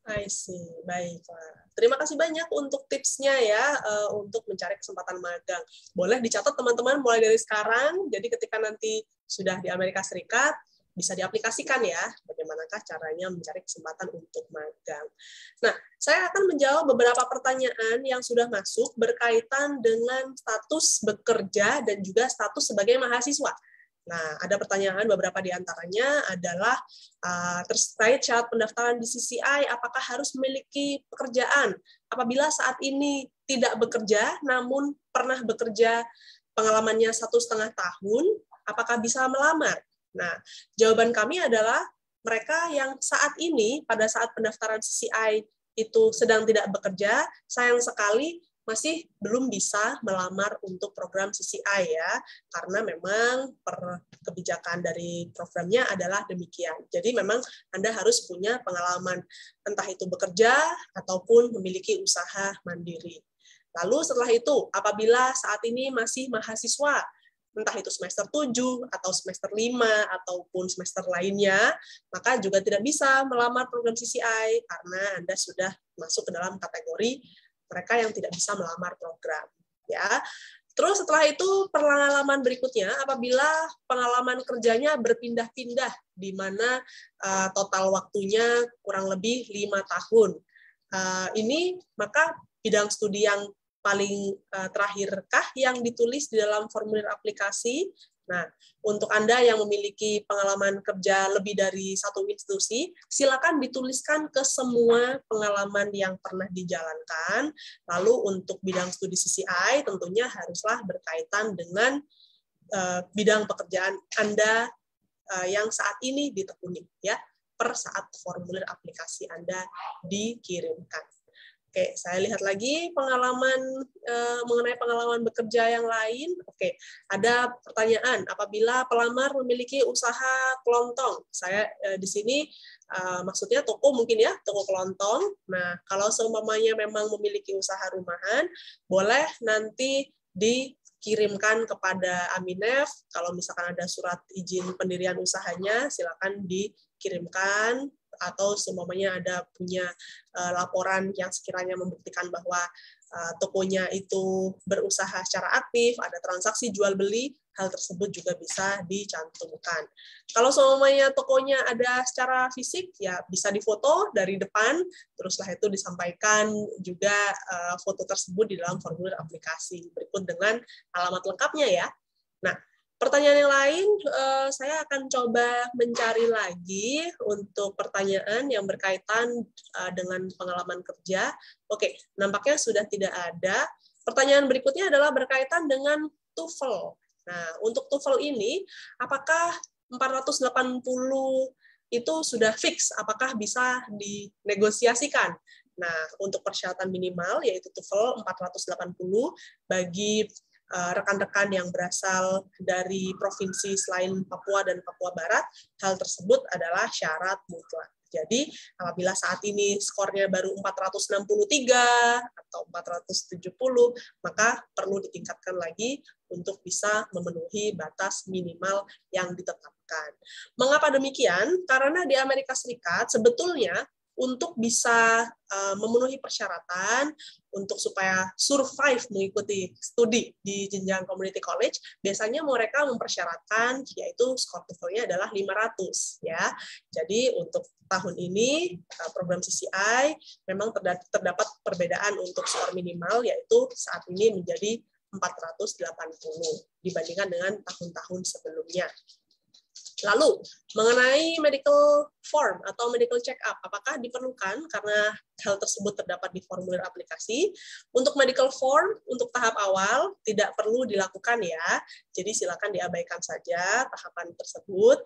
A: I see, baiklah. Terima kasih banyak untuk tipsnya ya, untuk mencari kesempatan magang. Boleh dicatat teman-teman mulai dari sekarang, jadi ketika nanti sudah di Amerika Serikat, bisa diaplikasikan ya, bagaimanakah caranya mencari kesempatan untuk magang. Nah, saya akan menjawab beberapa pertanyaan yang sudah masuk berkaitan dengan status bekerja dan juga status sebagai mahasiswa. Nah, ada pertanyaan, beberapa di antaranya adalah terkait syarat pendaftaran di CCI, apakah harus memiliki pekerjaan? Apabila saat ini tidak bekerja, namun pernah bekerja pengalamannya 1,5 tahun, apakah bisa melamar? Nah, jawaban kami adalah mereka yang saat ini pada saat pendaftaran CCI itu sedang tidak bekerja, sayang sekali masih belum bisa melamar untuk program CCI ya, karena memang kebijakan dari programnya adalah demikian. Jadi memang Anda harus punya pengalaman, entah itu bekerja ataupun memiliki usaha mandiri. Lalu setelah itu, apabila saat ini masih mahasiswa, entah itu semester 7 atau semester 5 ataupun semester lainnya, maka juga tidak bisa melamar program CCI karena Anda sudah masuk ke dalam kategori mereka yang tidak bisa melamar program. Ya. Terus setelah itu pengalaman berikutnya, apabila pengalaman kerjanya berpindah-pindah, di mana total waktunya kurang lebih 5 tahun. Ini maka bidang studi yang paling terakhirkah yang ditulis di dalam formulir aplikasi. Nah, untuk Anda yang memiliki pengalaman kerja lebih dari satu institusi, silakan dituliskan ke semua pengalaman yang pernah dijalankan. Lalu untuk bidang studi CCI tentunya haruslah berkaitan dengan bidang pekerjaan Anda yang saat ini ditekuni ya, per saat formulir aplikasi Anda dikirimkan. Oke, saya lihat lagi pengalaman mengenai pengalaman bekerja yang lain. Oke, ada pertanyaan, apabila pelamar memiliki usaha kelontong. Saya di sini maksudnya toko mungkin ya, toko kelontong. Nah, kalau seumpamanya memang memiliki usaha rumahan, boleh nanti dikirimkan kepada Aminef. Kalau misalkan ada surat izin pendirian usahanya, silakan dikirimkan, atau seumpamanya ada punya laporan yang sekiranya membuktikan bahwa tokonya itu berusaha secara aktif, ada transaksi jual beli, hal tersebut juga bisa dicantumkan. Kalau seumpamanya tokonya ada secara fisik, ya bisa difoto dari depan, teruslah itu disampaikan juga foto tersebut di dalam formulir aplikasi berikut dengan alamat lengkapnya ya. Nah, pertanyaan yang lain, saya akan coba mencari lagi untuk pertanyaan yang berkaitan dengan pengalaman kerja. Oke, nampaknya sudah tidak ada. Pertanyaan berikutnya adalah berkaitan dengan TOEFL. Nah, untuk TOEFL ini, apakah 480 itu sudah fix? Apakah bisa dinegosiasikan? Nah, untuk persyaratan minimal, yaitu TOEFL 480 bagi rekan-rekan yang berasal dari provinsi selain Papua dan Papua Barat, hal tersebut adalah syarat mutlak. Jadi, apabila saat ini skornya baru 463 atau 470, maka perlu ditingkatkan lagi untuk bisa memenuhi batas minimal yang ditetapkan. Mengapa demikian? Karena di Amerika Serikat sebetulnya untuk bisa memenuhi persyaratan untuk supaya survive mengikuti studi di jenjang community college, biasanya mereka mempersyaratkan yaitu skor TOEFL-nya adalah 500 ya. Jadi untuk tahun ini program CCI memang terdapat perbedaan untuk skor minimal, yaitu saat ini menjadi 480 dibandingkan dengan tahun-tahun sebelumnya. Lalu, mengenai medical form atau medical check-up, apakah diperlukan karena hal tersebut terdapat di formulir aplikasi? Untuk medical form, untuk tahap awal, tidak perlu dilakukan ya. Jadi silakan diabaikan saja tahapan tersebut.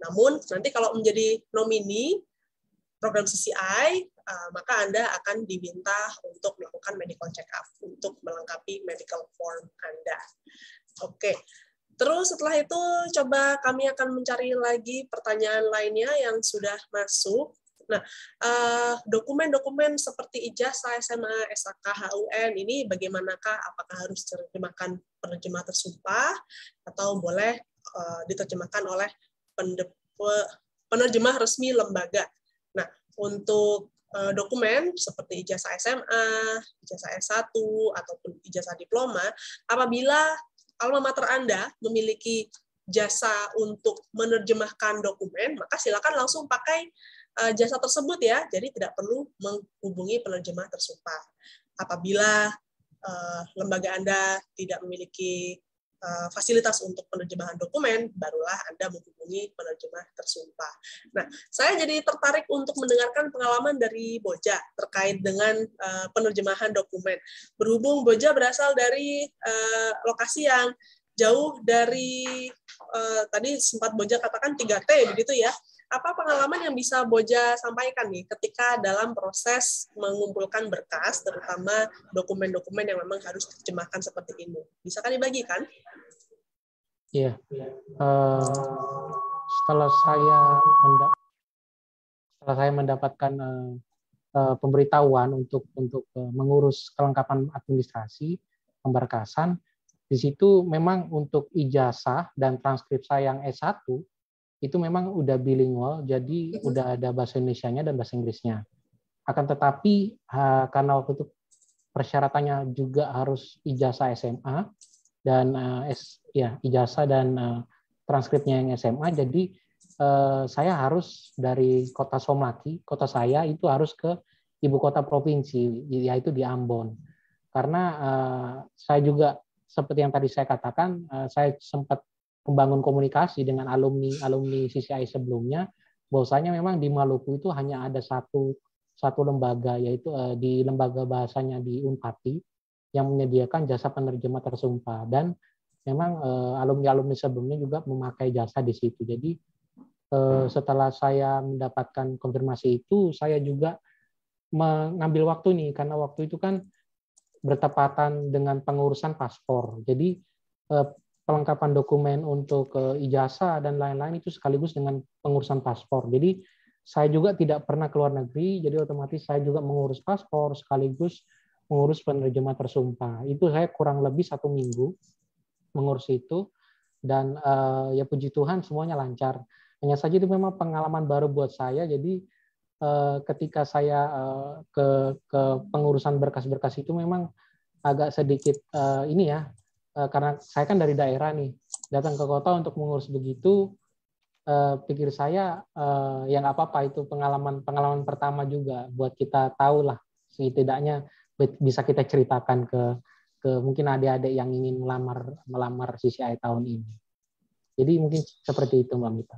A: Namun, nanti kalau menjadi nomini program CCI, maka Anda akan diminta untuk melakukan medical check-up untuk melengkapi medical form Anda. Oke. Terus setelah itu coba kami akan mencari lagi pertanyaan lainnya yang sudah masuk. Nah, dokumen-dokumen seperti ijazah SMA, SHK, HUN ini bagaimanakah? Apakah harus diterjemahkan penerjemah tersumpah atau boleh diterjemahkan oleh penerjemah resmi lembaga? Nah, untuk dokumen seperti ijazah SMA, ijazah S1 ataupun ijazah diploma, apabila alma mater Anda memiliki jasa untuk menerjemahkan dokumen, maka silakan langsung pakai jasa tersebut ya. Jadi tidak perlu menghubungi penerjemah tersumpah. Apabila lembaga Anda tidak memiliki fasilitas untuk penerjemahan dokumen, barulah Anda menghubungi penerjemah tersumpah. Nah, saya jadi tertarik untuk mendengarkan pengalaman dari Boja terkait dengan penerjemahan dokumen. Berhubung Boja berasal dari lokasi yang jauh dari, tadi sempat Boja katakan 3T, begitu ya. apa pengalaman yang bisa Boja sampaikan nih ketika dalam proses mengumpulkan berkas, terutama dokumen-dokumen yang memang harus diterjemahkan seperti ini? Bisa kan dibagikan?
C: Iya. Setelah saya mendapatkan pemberitahuan untuk mengurus kelengkapan administrasi pemberkasan, di situ memang untuk ijazah dan transkrip saya yang S1 itu memang udah bilingual, jadi udah ada bahasa Indonesianya dan bahasa Inggrisnya. Akan tetapi karena waktu itu persyaratannya juga harus ijazah SMA dan ijazah dan transkripnya yang SMA, jadi saya harus dari kota Somlaki, kota saya itu harus ke ibu kota provinsi, yaitu di Ambon. Karena saya juga seperti yang tadi saya katakan, saya sempat membangun komunikasi dengan alumni CCI sebelumnya, bahwasanya memang di Maluku itu hanya ada satu lembaga, yaitu di lembaga bahasanya di Unpati, yang menyediakan jasa penerjemah tersumpah. Dan memang alumni-alumni sebelumnya juga memakai jasa di situ. Jadi setelah saya mendapatkan konfirmasi itu, saya juga mengambil waktu nih, karena waktu itu kan bertepatan dengan pengurusan paspor. Jadi pelengkapan dokumen untuk ijazah dan lain-lain itu sekaligus dengan pengurusan paspor. Jadi saya juga tidak pernah keluar negeri, jadi otomatis saya juga mengurus paspor sekaligus mengurus penerjemah tersumpah. Itu saya kurang lebih 1 minggu mengurus itu, dan ya puji Tuhan semuanya lancar. Hanya saja itu memang pengalaman baru buat saya. Jadi ketika saya ke pengurusan berkas-berkas itu memang agak sedikit karena saya kan dari daerah nih, datang ke kota untuk mengurus begitu, pikir saya ya nggak apa-apa, itu pengalaman pertama juga buat kita tahu lah, setidaknya bisa kita ceritakan ke mungkin adik-adik yang ingin melamar CCI tahun ini. Jadi mungkin seperti itu, Mbak Mita.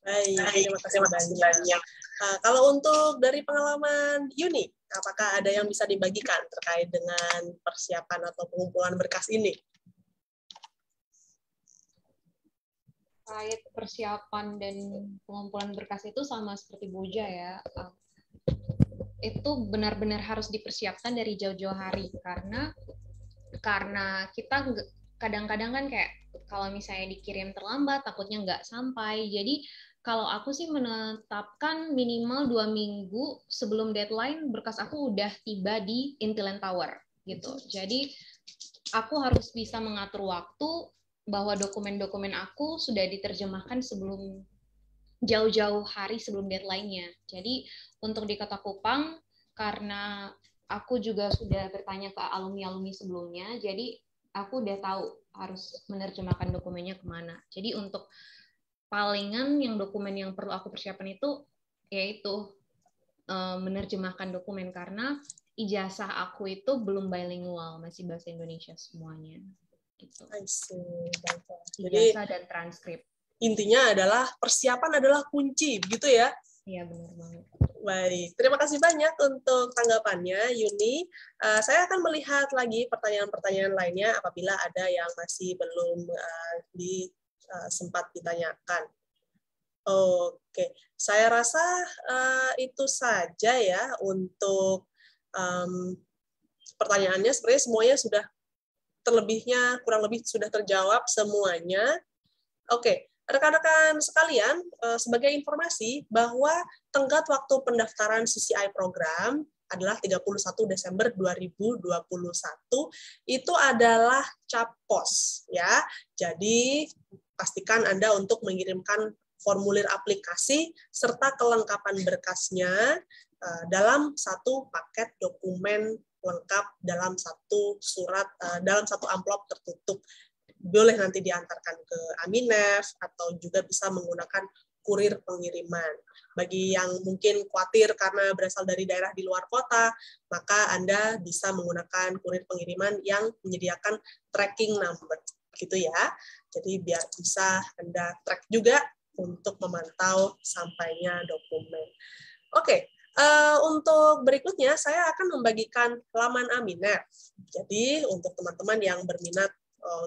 A: Baik, terima kasih banyak. Kalau untuk dari pengalaman Yuni, apakah ada yang bisa dibagikan terkait dengan persiapan atau pengumpulan berkas ini?
D: Terkait persiapan dan pengumpulan berkas itu sama seperti Boja ya. Itu benar-benar harus dipersiapkan dari jauh-jauh hari, karena kita kadang-kadang kan kayak kalau misalnya dikirim terlambat takutnya nggak sampai. Jadi kalau aku sih menetapkan minimal 2 minggu sebelum deadline berkas aku udah tiba di Intiland Tower gitu. Jadi aku harus bisa mengatur waktu bahwa dokumen-dokumen aku sudah diterjemahkan sebelum jauh-jauh hari sebelum deadline-nya. Jadi untuk di Kota Kupang, karena aku juga sudah bertanya ke alumni-alumni sebelumnya, jadi aku udah tahu harus menerjemahkan dokumennya kemana. Jadi untuk palingan yang dokumen yang perlu aku persiapan itu yaitu menerjemahkan dokumen, karena ijazah aku itu belum bilingual, masih bahasa Indonesia semuanya. Gitu.
A: Jadi
D: ijazah dan transkrip.
A: Intinya adalah persiapan adalah kunci, begitu ya?
D: Iya, benar banget. Baik,
A: terima kasih banyak untuk tanggapannya, Yuni. Saya akan melihat lagi pertanyaan-pertanyaan lainnya apabila ada yang masih belum sempat ditanyakan. Oke, saya rasa itu saja ya untuk pertanyaannya. Sebenarnya semuanya sudah kurang lebih sudah terjawab semuanya. Oke, rekan-rekan sekalian, sebagai informasi bahwa tenggat waktu pendaftaran CCI program adalah 31 Desember 2021, itu adalah cap pos ya. Jadi pastikan Anda untuk mengirimkan formulir aplikasi serta kelengkapan berkasnya dalam satu paket dokumen lengkap dalam satu amplop tertutup. Boleh nanti diantarkan ke Aminef atau juga bisa menggunakan kurir pengiriman. Bagi yang mungkin khawatir karena berasal dari daerah di luar kota, maka Anda bisa menggunakan kurir pengiriman yang menyediakan tracking number, gitu ya. Jadi biar bisa Anda track juga untuk memantau sampainya dokumen. Oke. Untuk berikutnya, saya akan membagikan laman Aminef. Jadi, untuk teman-teman yang berminat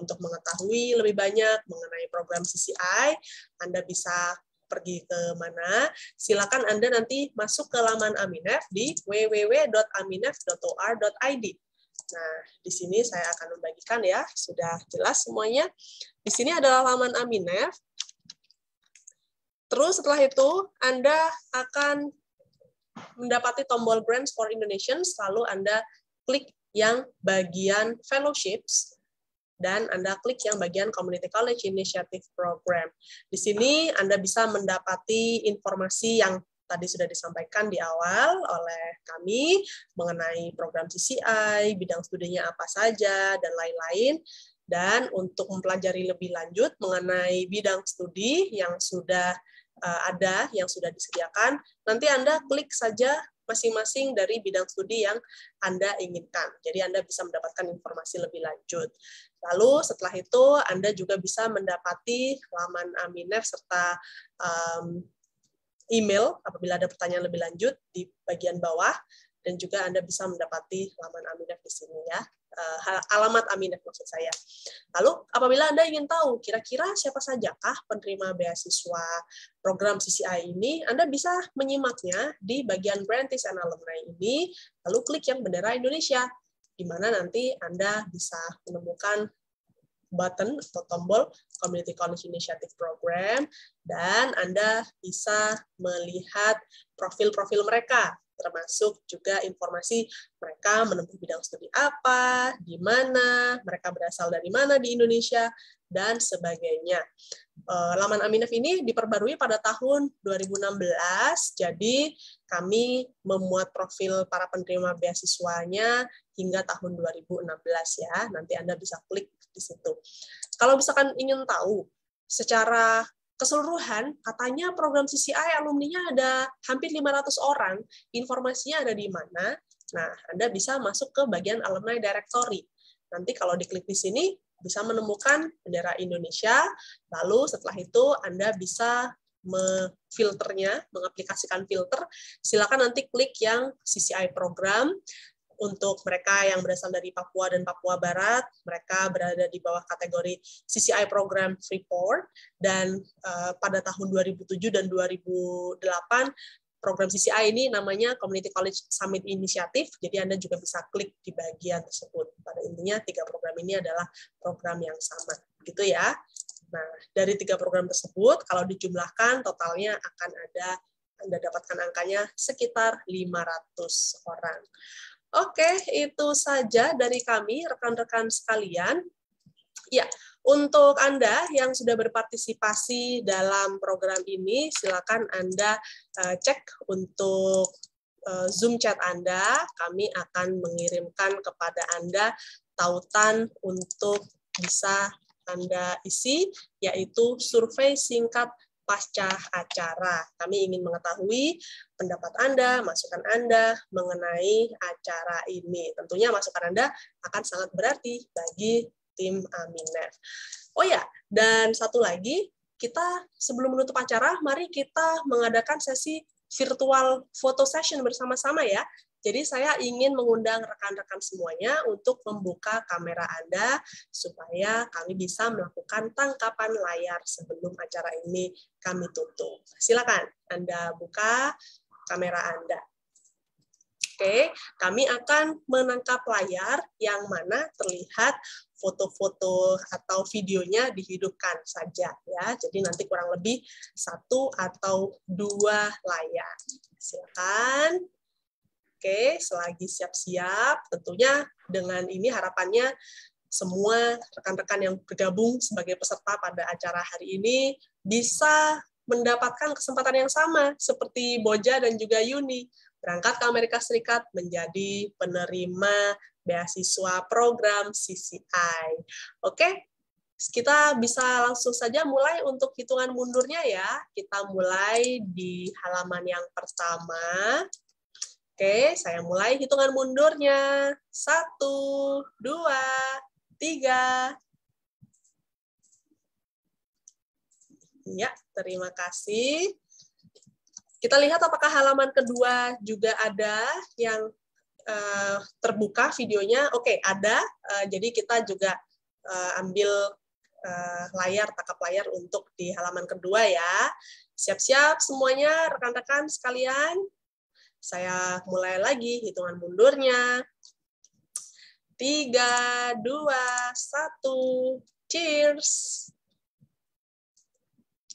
A: untuk mengetahui lebih banyak mengenai program CCI, Anda bisa pergi ke mana, silakan Anda nanti masuk ke laman Aminef di www.aminef.or.id. Nah, di sini saya akan membagikan ya, sudah jelas semuanya. Di sini adalah laman Aminef. Terus setelah itu, Anda akan mendapati tombol Grants for Indonesians, lalu Anda klik yang bagian Fellowships, dan Anda klik yang bagian Community College Initiative Program. Di sini Anda bisa mendapati informasi yang tadi sudah disampaikan di awal oleh kami mengenai program CCI, bidang studinya apa saja, dan lain-lain. Dan untuk mempelajari lebih lanjut mengenai bidang studi yang sudah ada, yang sudah disediakan, nanti Anda klik saja masing-masing dari bidang studi yang Anda inginkan. Jadi Anda bisa mendapatkan informasi lebih lanjut. Lalu setelah itu Anda juga bisa mendapati laman Aminef serta email apabila ada pertanyaan lebih lanjut di bagian bawah, dan juga Anda bisa mendapati laman Aminef di sini ya, alamat Aminef maksud saya. Lalu apabila Anda ingin tahu kira-kira siapa sajakah penerima beasiswa program CCI ini, Anda bisa menyimaknya di bagian Grantees and Alumni ini, lalu klik yang bendera Indonesia, di mana nanti Anda bisa menemukan button atau tombol Community College Initiative Program, dan Anda bisa melihat profil-profil mereka, termasuk juga informasi mereka menempuh bidang studi apa, di mana, mereka berasal dari mana di Indonesia, dan sebagainya. Laman Aminef ini diperbarui pada tahun 2016, jadi kami memuat profil para penerima beasiswanya hingga tahun 2016 ya. Nanti Anda bisa klik di situ. Kalau misalkan ingin tahu secara keseluruhan, katanya program CCI alumninya ada hampir 500 orang, informasinya ada di mana? Nah, Anda bisa masuk ke bagian Alumni Directory. Nanti kalau diklik di sini, bisa menemukan bendera Indonesia, lalu setelah itu Anda bisa memfilternya, mengaplikasikan filter, silakan nanti klik yang CCI program. Untuk mereka yang berasal dari Papua dan Papua Barat, mereka berada di bawah kategori CCI program Freeport, dan pada tahun 2007 dan 2008, program CCI ini namanya Community College Summit Initiative, jadi Anda juga bisa klik di bagian tersebut. Pada intinya, 3 program ini adalah program yang sama, gitu ya. Nah, dari 3 program tersebut, kalau dijumlahkan, totalnya akan ada, Anda dapatkan angkanya sekitar 500 orang. Oke, itu saja dari kami, rekan-rekan sekalian. Ya, untuk Anda yang sudah berpartisipasi dalam program ini, silakan Anda cek untuk Zoom chat Anda. Kami akan mengirimkan kepada Anda tautan untuk bisa Anda isi, yaitu survei singkat pasca acara. Kami ingin mengetahui pendapat Anda, masukan Anda mengenai acara ini. Tentunya masukan Anda akan sangat berarti bagi tim Aminef. Oh ya, dan satu lagi, kita sebelum menutup acara, mari kita mengadakan sesi virtual photo session bersama-sama ya. Jadi saya ingin mengundang rekan-rekan semuanya untuk membuka kamera Anda supaya kami bisa melakukan tangkapan layar sebelum acara ini kami tutup. Silakan Anda buka kamera Anda. Oke, kami akan menangkap layar yang mana terlihat foto-foto atau videonya dihidupkan saja ya. Jadi nanti kurang lebih 1 atau 2 layar. Silakan. Oke, selagi siap-siap, tentunya dengan ini harapannya semua rekan-rekan yang bergabung sebagai peserta pada acara hari ini bisa mendapatkan kesempatan yang sama seperti Boja dan juga Yuni, berangkat ke Amerika Serikat menjadi penerima beasiswa program CCI. Oke, kita bisa langsung saja mulai untuk hitungan mundurnya ya. Kita mulai di halaman yang pertama. Oke, saya mulai hitungan mundurnya. 1, 2, 3. Ya, terima kasih. Kita lihat apakah halaman kedua juga ada yang terbuka videonya. Oke, ada. Jadi kita juga ambil takap layar untuk di halaman kedua ya. Siap-siap semuanya rekan-rekan sekalian. Saya mulai lagi hitungan mundurnya. 3, 2, 1, cheers.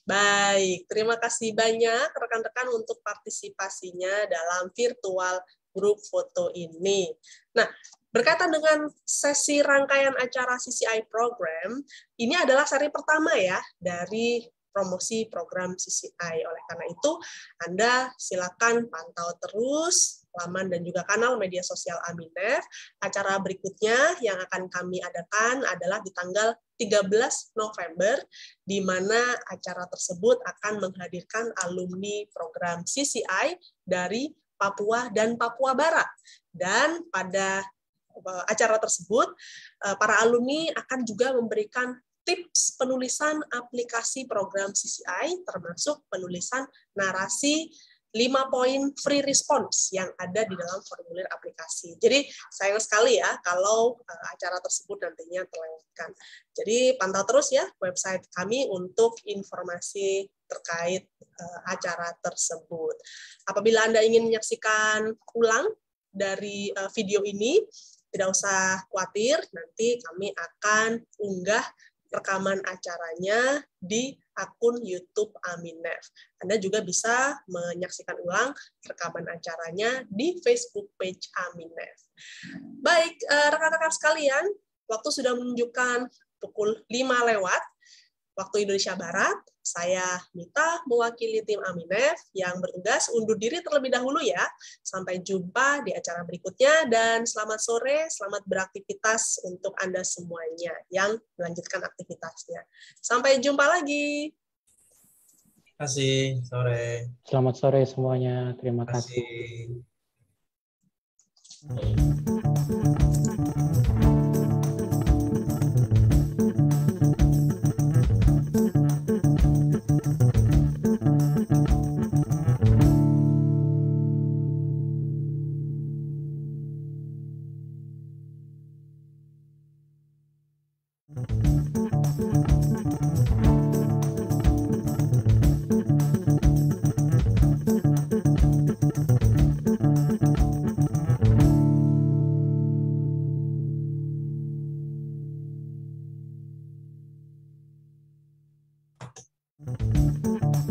A: Baik, terima kasih banyak rekan-rekan untuk partisipasinya dalam virtual grup foto ini. Nah, berkaitan dengan sesi rangkaian acara CCI program, ini adalah seri pertama ya dari promosi program CCI. Oleh karena itu, Anda silakan pantau terus laman dan juga kanal media sosial Aminef. Acara berikutnya yang akan kami adakan adalah di tanggal 13 November, di mana acara tersebut akan menghadirkan alumni program CCI dari Papua dan Papua Barat. Dan pada acara tersebut, para alumni akan juga memberikan tips penulisan aplikasi program CCI, termasuk penulisan narasi 5 poin free response yang ada di dalam formulir aplikasi. Jadi sayang sekali ya kalau acara tersebut nantinya terlewatkan. Jadi pantau terus ya website kami untuk informasi terkait acara tersebut. Apabila Anda ingin menyaksikan ulang dari video ini, tidak usah khawatir, nanti kami akan unggah rekaman acaranya di akun YouTube Aminef. Anda juga bisa menyaksikan ulang rekaman acaranya di Facebook page Aminef. Baik, rekan-rekan sekalian, waktu sudah menunjukkan pukul 5 lewat, waktu Indonesia Barat. Saya Mita, mewakili tim Aminef yang bertugas undur diri terlebih dahulu ya. Sampai jumpa di acara berikutnya, dan selamat sore, selamat beraktivitas untuk Anda semuanya yang melanjutkan aktivitasnya. Sampai jumpa lagi.
E: Terima kasih, sore.
C: Selamat sore semuanya. Terima
E: Terima
C: kasih.
E: kasih.